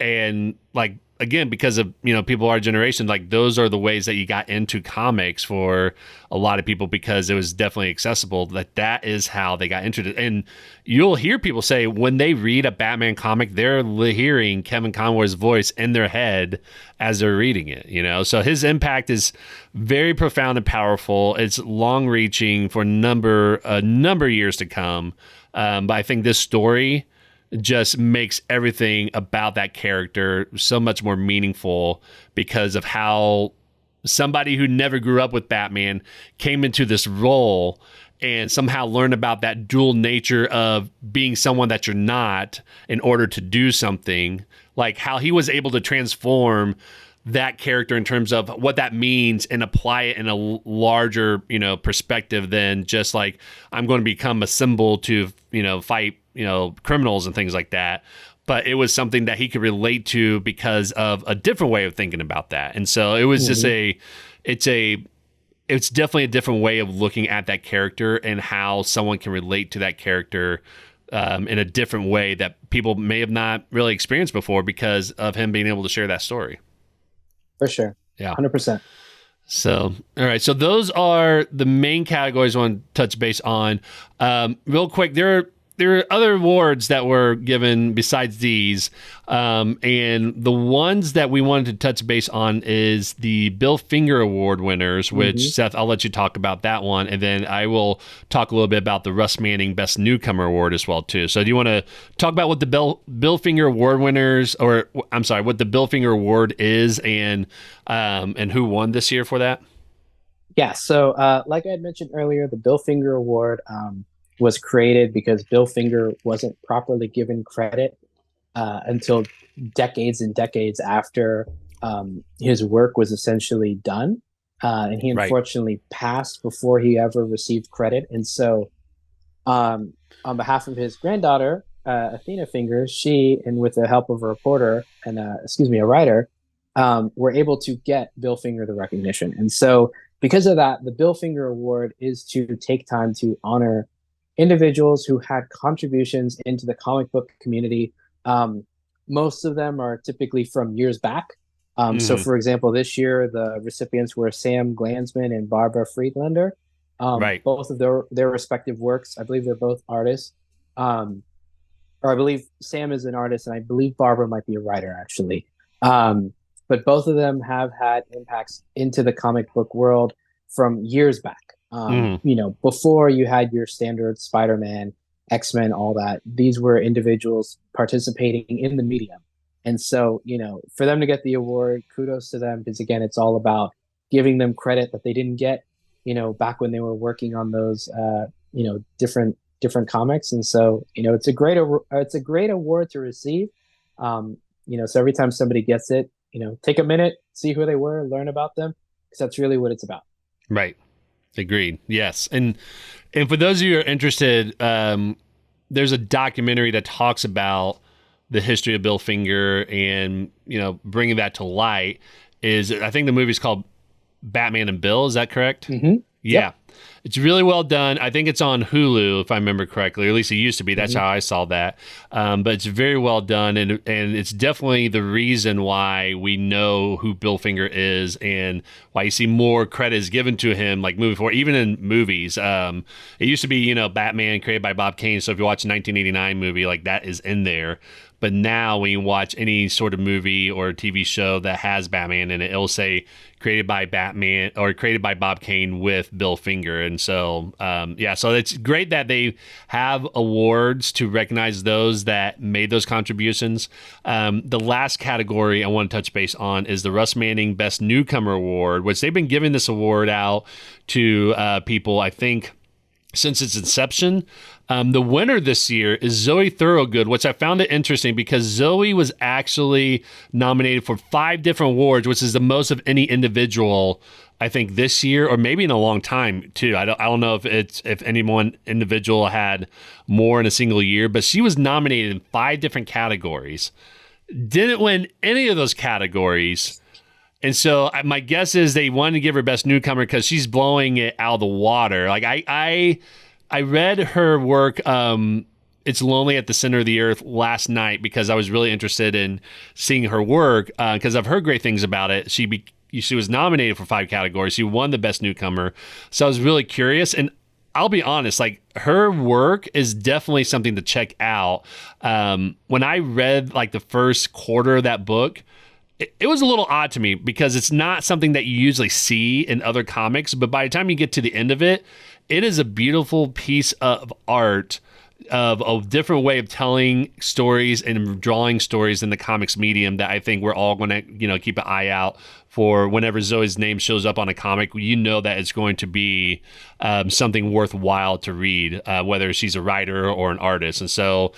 And like, again, because of, people our generation, like those are the ways that you got into comics for a lot of people, because it was definitely accessible. That is how they got into it. And you'll hear people say when they read a Batman comic, they're hearing Kevin Conroy's voice in their head as they're reading it, So his impact is very profound and powerful. It's long reaching for a number of years to come. But I think this story just makes everything about that character so much more meaningful because of how somebody who never grew up with Batman came into this role and somehow learned about that dual nature of being someone that you're not in order to do something, like how he was able to transform that character in terms of what that means and apply it in a larger, perspective than just like, I'm going to become a symbol to, fight, criminals and things like that. But it was something that he could relate to because of a different way of thinking about that. And so it was just it's definitely a different way of looking at that character and how someone can relate to that character in a different way that people may have not really experienced before because of him being able to share that story. For sure. Yeah. 100%. So, all right. So those are the main categories I want to touch base on. Real quick, there are other awards that were given besides these. And the ones that we wanted to touch base on is the Bill Finger Award winners, which Seth, I'll let you talk about that one. And then I will talk a little bit about the Russ Manning Best Newcomer Award as well, too. So do you want to talk about what the Bill Finger Award winners, or I'm sorry, what the Bill Finger Award is and who won this year for that? Yeah. So like I had mentioned earlier, the Bill Finger Award was created because Bill Finger wasn't properly given credit until decades and decades after his work was essentially done. And he unfortunately passed before he ever received credit. And so on behalf of his granddaughter, Athena Finger, she, and with the help of a reporter and a writer, were able to get Bill Finger the recognition. And so because of that, the Bill Finger Award is to take time to honor individuals who had contributions into the comic book community. Most of them are typically from years back. So, for example, this year, the recipients were Sam Glanzman and Barbara Friedlander. Both of their respective works. I believe they're both artists. Or I believe Sam is an artist, and I believe Barbara might be a writer, actually. But both of them have had impacts into the comic book world from years back. Before you had your standard Spider-Man, X-Men, all that, these were individuals participating in the medium. And so, for them to get the award, kudos to them, because again, it's all about giving them credit that they didn't get, back when they were working on those, different comics. And so, it's a great award to receive. So every time somebody gets it, take a minute, see who they were, learn about them, because that's really what it's about. Right. Agreed. Yes. And for those of you who are interested, there's a documentary that talks about the history of Bill Finger and, bringing that to light. I think the movie's called Batman and Bill. Is that correct? Mm-hmm. Yeah. Yep. It's really well done. I think it's on Hulu, if I remember correctly, or at least it used to be. That's how I saw that. But it's very well done, and it's definitely the reason why we know who Bill Finger is and why you see more credit is given to him, like moving forward, even in movies. It used to be, Batman created by Bob Kane, so if you watch a 1989 movie, like that is in there. But now when you watch any sort of movie or TV show that has Batman in it, it'll say created by Batman or created by Bob Kane with Bill Finger. And so, so it's great that they have awards to recognize those that made those contributions. The last category I want to touch base on is the Russ Manning Best Newcomer Award, which they've been giving this award out to people, I think, since its inception. The winner this year is Zoe Thorogood, which I found it interesting because Zoe was actually nominated for 5 different awards, which is the most of any individual, I think, this year, or maybe in a long time too. I don't know if any one individual had more in a single year, but she was nominated in 5 different categories. Didn't win any of those categories. And so my guess is they wanted to give her Best Newcomer because she's blowing it out of the water. Like I read her work, It's Lonely at the Center of the Earth, last night because I was really interested in seeing her work because I've heard great things about it. She was nominated for 5 categories. She won the Best Newcomer. So I was really curious. And I'll be honest, like her work is definitely something to check out. When I read like the first quarter of that book, it was a little odd to me because it's not something that you usually see in other comics, but by the time you get to the end of it, it is a beautiful piece of art of a different way of telling stories and drawing stories in the comics medium that I think we're all going to, keep an eye out for. Whenever Zoe's name shows up on a comic, that it's going to be something worthwhile to read, whether she's a writer or an artist. And so,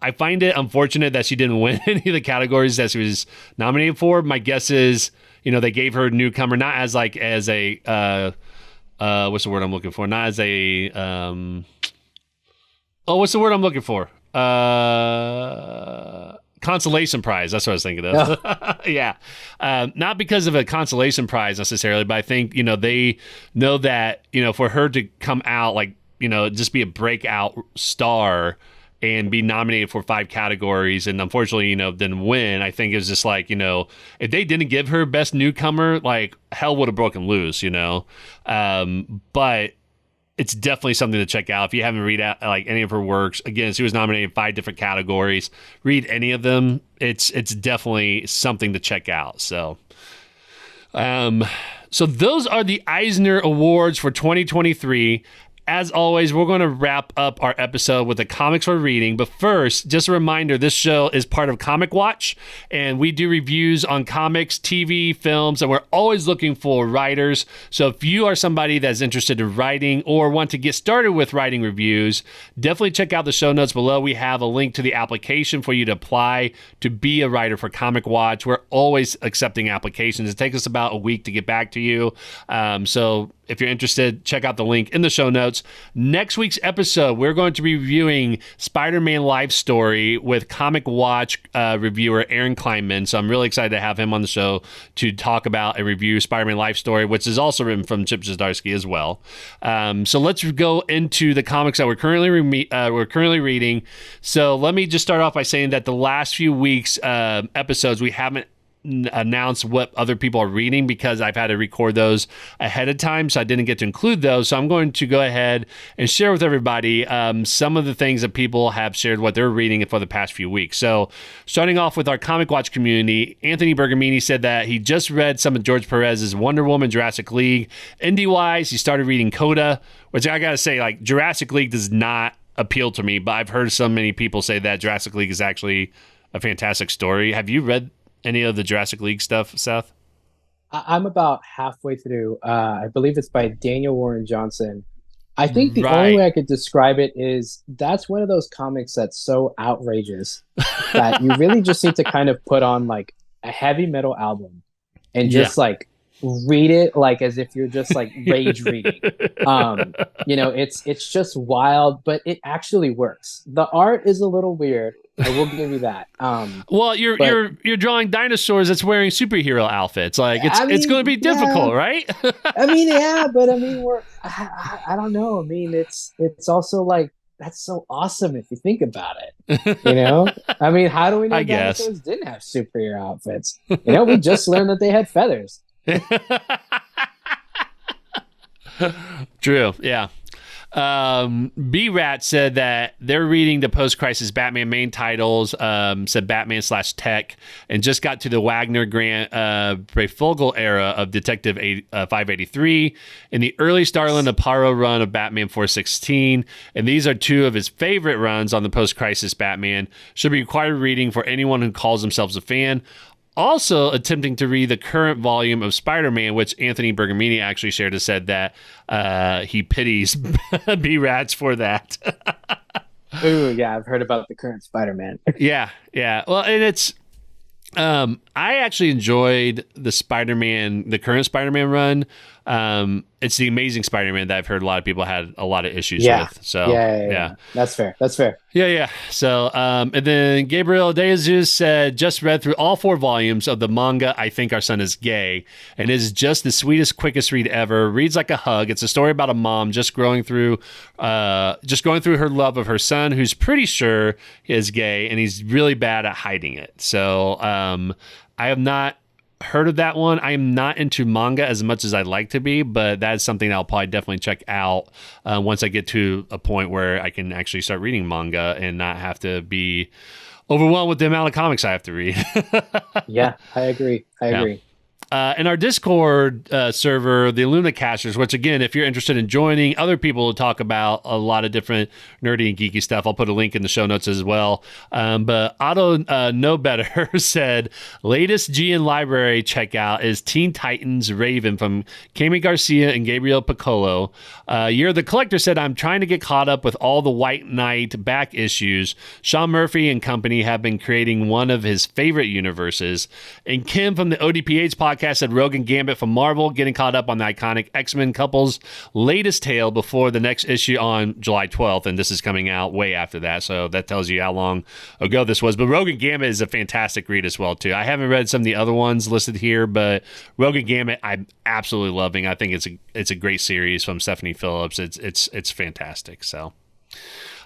I find it unfortunate that she didn't win any of the categories that she was nominated for. My guess is, they gave her newcomer not as a what's the word I'm looking for? Not as a what's the word I'm looking for? Consolation prize. That's what I was thinking of. Yeah. Not because of a consolation prize necessarily, but I think, they know that, for her to come out like just be a breakout star and be nominated for 5 categories, and unfortunately, then win. I think it was just like, if they didn't give her best newcomer, like hell would have broken loose, but it's definitely something to check out. If you haven't read out like any of her works, again, she was nominated in 5 different categories. Read any of them. It's definitely something to check out. So those are the Eisner Awards for 2023. As always, we're going to wrap up our episode with the comics we're reading. But first, just a reminder, this show is part of Comic Watch, and we do reviews on comics, TV, films, and we're always looking for writers. So if you are somebody that's interested in writing or want to get started with writing reviews, definitely check out the show notes below. We have a link to the application for you to apply to be a writer for Comic Watch. We're always accepting applications. It takes us about a week to get back to you. So if you're interested, check out the link in the show notes. Next week's episode, we're going to be reviewing Spider-Man Life Story with Comic Watch reviewer Aaron Kleinman. So I'm really excited to have him on the show to talk about and review Spider-Man Life Story, which is also written from Chip Zdarsky as well. So let's go into the comics that we're currently reading. So let me just start off by saying that the last few weeks' episodes, we haven't announce what other people are reading because I've had to record those ahead of time, so I didn't get to include those. So I'm going to go ahead and share with everybody some of the things that people have shared what they're reading for the past few weeks. So starting off with our Comic Watch community, Anthony Bergamini said that he just read some of George Perez's Wonder Woman, Jurassic League. Indie-wise, he started reading Coda, which I gotta say, like, Jurassic League does not appeal to me, but I've heard so many people say that Jurassic League is actually a fantastic story. Have you read any of the Jurassic League stuff, Seth? I'm about halfway through. I believe it's by Daniel Warren Johnson. I think the only way I could describe it is that's one of those comics that's so outrageous that you really just need to kind of put on like a heavy metal album and just like read it like as if you're just like rage reading. It's just wild, but it actually works. The art is a little weird. I will give you that. Well, you're drawing dinosaurs that's wearing superhero outfits. Like it's going to be difficult, right? but I don't know. I mean, it's also like that's so awesome if you think about it. I mean, how do we know dinosaurs didn't have superhero outfits? We just learned that they had feathers. True. Yeah. B-Rat said that they're reading the post-crisis Batman main titles, said Batman/Tech, and just got to the Wagner Grant Breyfogle era of Detective 583 and the early Starlin Aparo run of Batman 416. And these are 2 of his favorite runs on the post-crisis Batman. Should be required reading for anyone who calls themselves a fan. Also attempting to read the current volume of Spider-Man, which Anthony Bergamini actually shared, has said that he pities B-Rats for that. Ooh, yeah, I've heard about the current Spider-Man. Yeah. Well, and it's I actually enjoyed the current Spider-Man run. It's the Amazing Spider-Man that I've heard a lot of people had a lot of issues with. So yeah. That's fair. Yeah. So, and then Gabriel De Jesus said, just read through all 4 volumes of the manga, I Think Our Son is Gay, and it is just the sweetest, quickest read ever. Reads like a hug. It's a story about a mom just going through her love of her son, who's pretty sure is gay, and he's really bad at hiding it. So, I have not heard of that one. I am not into manga as much as I'd like to be, but that is something that I'll probably definitely check out once I get to a point where I can actually start reading manga and not have to be overwhelmed with the amount of comics I have to read. Yeah, I agree. In our Discord server, the Lunacasters, which again, if you're interested in joining other people to talk about a lot of different nerdy and geeky stuff, I'll put a link in the show notes as well. But Otto Know Better said, latest GN library checkout is Teen Titans Raven from Kami Garcia and Gabriel Piccolo. Year the Collector said, I'm trying to get caught up with all the White Knight back issues. Sean Murphy and company have been creating one of his favorite universes. And Kim from the ODPH podcast podcast said Rogue and Gambit from Marvel getting caught up on the iconic X-Men couple's latest tale before the next issue on July 12th, and this is coming out way after that, so that tells you how long ago this was. But Rogue and Gambit is a fantastic read as well, too. I haven't read some of the other ones listed here, but Rogue and Gambit I'm absolutely loving. I think it's a great series from Stephanie Phillips. It's fantastic, so...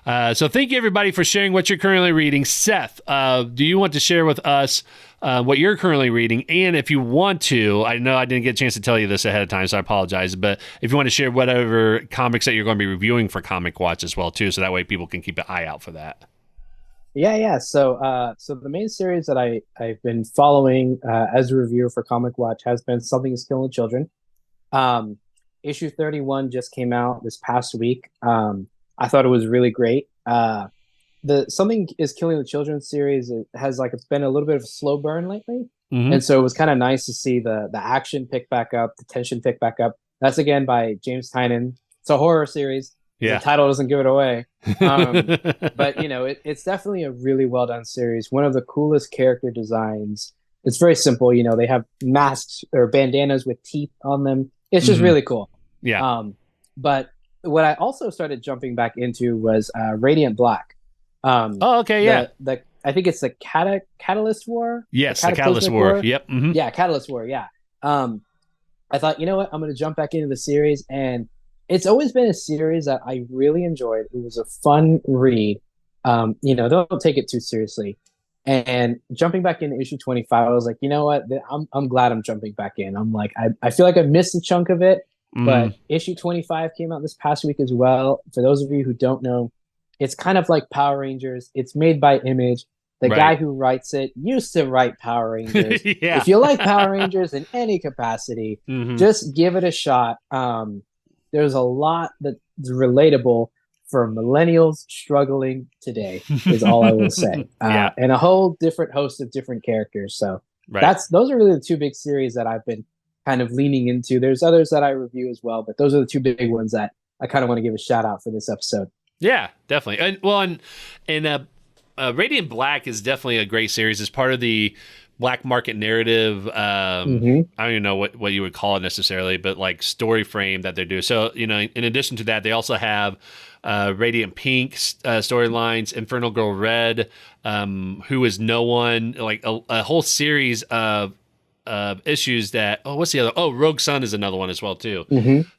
So thank you, everybody, for sharing what you're currently reading. Seth, do you want to share with us what you're currently reading? And if you want to, I know I didn't get a chance to tell you this ahead of time, so I apologize, but if you want to share whatever comics that you're going to be reviewing for Comic Watch as well, too, so that way people can keep an eye out for that. Yeah. So the main series that I've been following as a reviewer for Comic Watch has been Something is Killing Children. Issue 31 just came out this past week. I thought it was really great. The Something is Killing the Children series, it has been a little bit of a slow burn lately. Mm-hmm. And so it was kind of nice to see the action pick back up, the tension pick back up. That's again by James Tynion. It's a horror series. Yeah. The title doesn't give it away. But it's definitely a really well done series. One of the coolest character designs. It's very simple. They have masks or bandanas with teeth on them. It's just really cool. Yeah. But what I also started jumping back into was Radiant Black. Okay, yeah. I think it's the Catalyst War. Yes, the Catalyst War. Yep. Mm-hmm. Yeah, Catalyst War. Yeah. I thought, you know what, I'm going to jump back into the series, and it's always been a series that I really enjoyed. It was a fun read. Don't take it too seriously. And jumping back into issue 25, I was like, you know what, I'm glad I'm jumping back in. I'm like, I feel like I missed a chunk of it. But issue 25 came out this past week as well. For those of you who don't know, it's kind of like Power Rangers. It's made by Image. The guy who writes it used to write Power Rangers. Yeah. If you like Power Rangers in any capacity, just give it a shot. There's a lot that's relatable for millennials struggling today, is all I will say. And a whole different host of different characters. So those are really the two big series that I've been kind of leaning into. There's others that I review as well, but those are the two big ones that I kind of want to give a shout out for this episode. Yeah, definitely. And Radiant Black is definitely a great series. It's part of the black market narrative. I don't even know what you would call it necessarily, but like story frame that they do. So, in addition to that, they also have Radiant Pink storylines, Infernal Girl Red, Who is No One, like a whole series of issues that what's the other? Rogue Sun is another one as well too.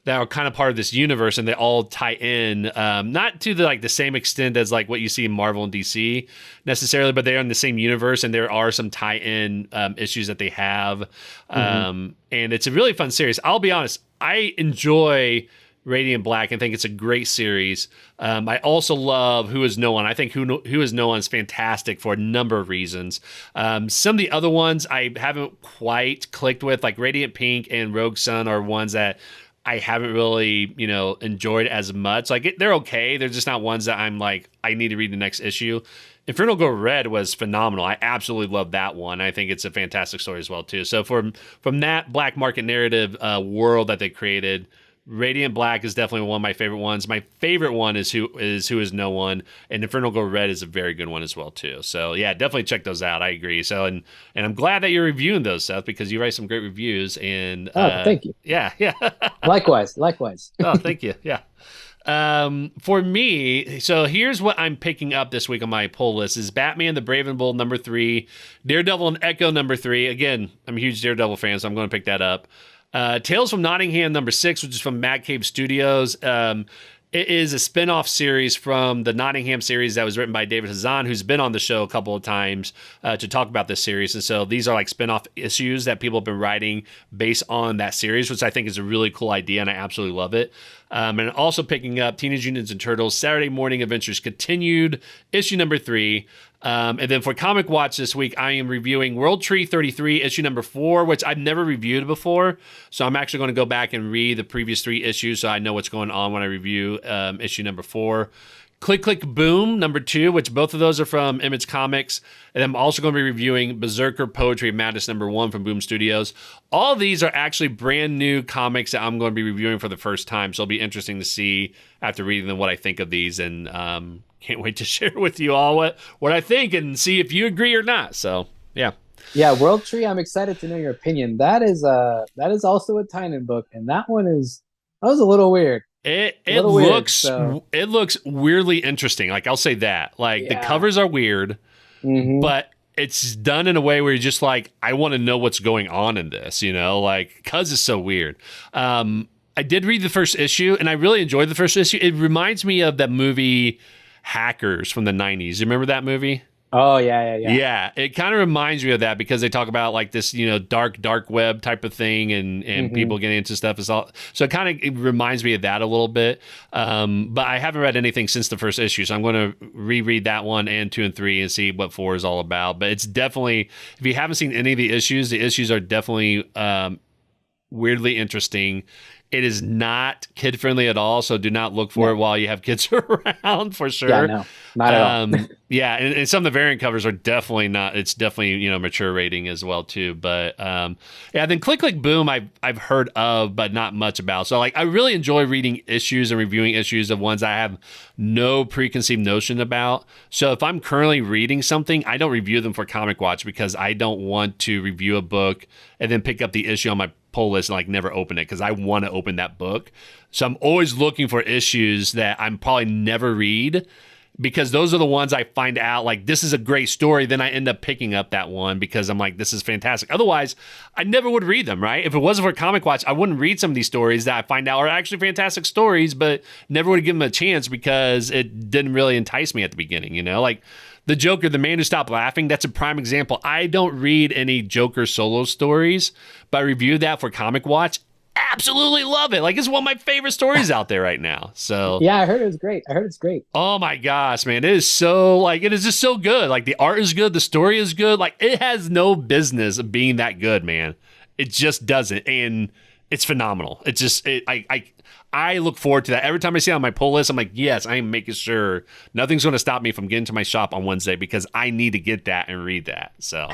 That are kind of part of this universe, and they all tie in, not to the same extent as like what you see in Marvel and DC necessarily, but they're in the same universe, and there are some tie-in issues that they have, and it's a really fun series. I'll be honest, I enjoy Radiant Black and think it's a great series. I also love Who is No One. I think Who is No One is fantastic for a number of reasons. Some of the other ones I haven't quite clicked with, like Radiant Pink and Rogue Sun are ones that I haven't really, enjoyed as much. Like they're okay. They're just not ones that I'm like, I need to read the next issue. Infernal Girl Red was phenomenal. I absolutely love that one. I think it's a fantastic story as well too. So from that black market narrative world that they created, Radiant Black is definitely one of my favorite ones. My favorite one is Who is No One, and Infernal Girl Red is a very good one as well too. So yeah, definitely check those out. I agree. So and I'm glad that you're reviewing those, Seth, because you write some great reviews. And thank you. Yeah. Likewise. Oh, thank you. Yeah. For me, so here's what I'm picking up this week on my pull list is Batman the Brave and Bold number 3, Daredevil and Echo number 3. Again, I'm a huge Daredevil fan, so I'm going to pick that up. Tales from Nottingham number 6, which is from Mad Cave Studios. It is a spin-off series from the Nottingham series that was written by David Hazan, who's been on the show a couple of times to talk about this series. And so these are like spin-off issues that people have been writing based on that series, which I think is a really cool idea, and I absolutely love it. And also picking up Teenage Mutant Ninja Turtles Saturday Morning Adventures Continued, issue number 3. And then for Comic Watch this week, I am reviewing World Tree 33, issue number 4, which I've never reviewed before. So I'm actually going to go back and read the previous 3 issues so I know what's going on when I review issue number 4. Click Click Boom number 2, which both of those are from Image Comics. And I'm also going to be reviewing Berserker Poetry of Madness number 1 from Boom Studios. All of these are actually brand new comics that I'm going to be reviewing for the first time. So it'll be interesting to see after reading them what I think of these, and can't wait to share with you all what I think and see if you agree or not. So yeah. Yeah, World Tree, I'm excited to know your opinion. That is also a Tynion book, and that was a little weird. It looks weirdly interesting. Like, I'll say that. Like, the covers are weird, but it's done in a way where you're just like, I want to know what's going on in this, like, because it's so weird. I did read the first issue, and I really enjoyed the first issue. It reminds me of that movie Hackers from the 90s. You remember that movie? Oh, yeah. Yeah, it kind of reminds me of that because they talk about like this, dark web type of thing and people getting into stuff. So it reminds me of that a little bit. But I haven't read anything since the first issue, so I'm going to reread that 1 and 2 and 3 and see what 4 is all about. But it's definitely, if you haven't seen any of the issues are definitely weirdly interesting. It is not kid friendly at all, so do not look for it while you have kids around, for sure. Yeah, no, not at all. Yeah, and some of the variant covers are definitely not. It's definitely mature rating as well too. But then Click Click Boom I've heard of, but not much about. So like I really enjoy reading issues and reviewing issues of ones I have no preconceived notion about. So if I'm currently reading something, I don't review them for Comic Watch because I don't want to review a book and then pick up the issue on my pull list and like never open it because I want to open that book. So I'm always looking for issues that I'm probably never read, because those are the ones I find out like this is a great story. Then I end up picking up that one because I'm like, this is fantastic. Otherwise, I never would read them, right? If it wasn't for Comic Watch, I wouldn't read some of these stories that I find out are actually fantastic stories, but never would give them a chance because it didn't really entice me at the beginning, Like the Joker, The Man Who Stopped Laughing, that's a prime example. I don't read any Joker solo stories, but I reviewed that for Comic Watch. Absolutely love it. Like, it's one of my favorite stories out there right now. So yeah, I heard it was great. Oh my gosh, man. It is just so good. Like, the art is good. The story is good. Like, it has no business of being that good, man. It just doesn't. And it's phenomenal. It's just, I look forward to that. Every time I see it on my pull list, I'm like, yes, I am making sure nothing's going to stop me from getting to my shop on Wednesday because I need to get that and read that. So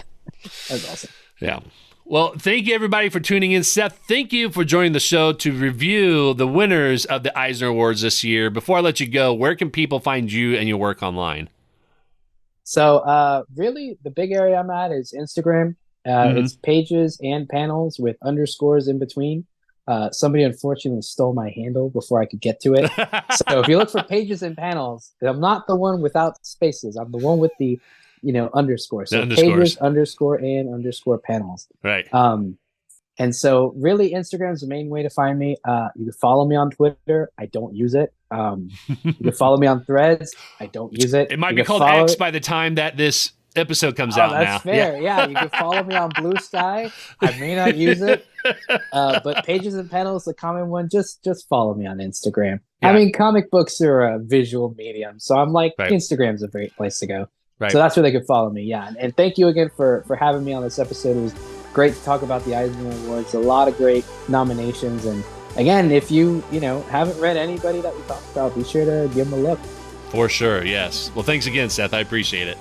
that's awesome. Yeah. Well, thank you, everybody, for tuning in. Seth, thank you for joining the show to review the winners of the Eisner Awards this year. Before I let you go, where can people find you and your work online? So really, the big area I'm at is Instagram. It's pages and panels with underscores in between. Somebody unfortunately stole my handle before I could get to it. So if you look for pages and panels, I'm not the one without spaces. I'm the one with the underscore. So pages, underscore, and underscore panels. Right. And so really Instagram is the main way to find me. You can follow me on Twitter. I don't use it. You can follow me on Threads. I don't use it. It might be called X by the time that this episode comes out that's now. Fair. Yeah, you can follow me on Blue Sky. I may not use it. But pages and panels, the common one, just follow me on Instagram. Yeah. I mean, comic books are a visual medium. So I'm like, Instagram's a great place to go. Right. So that's where they can follow me. Yeah. And thank you again for having me on this episode. It was great to talk about the Eisner Awards. A lot of great nominations. And again, if you haven't read anybody that we talked about, be sure to give them a look. For sure. Yes. Well, thanks again, Seth. I appreciate it.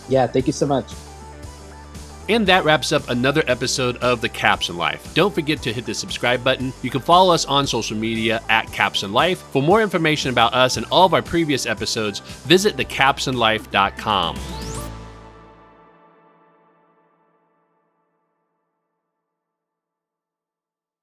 Yeah. Thank you so much. And that wraps up another episode of The Caption Life. Don't forget to hit the subscribe button. You can follow us on social media at Caption Life. For more information about us and all of our previous episodes, visit thecaptionlife.com.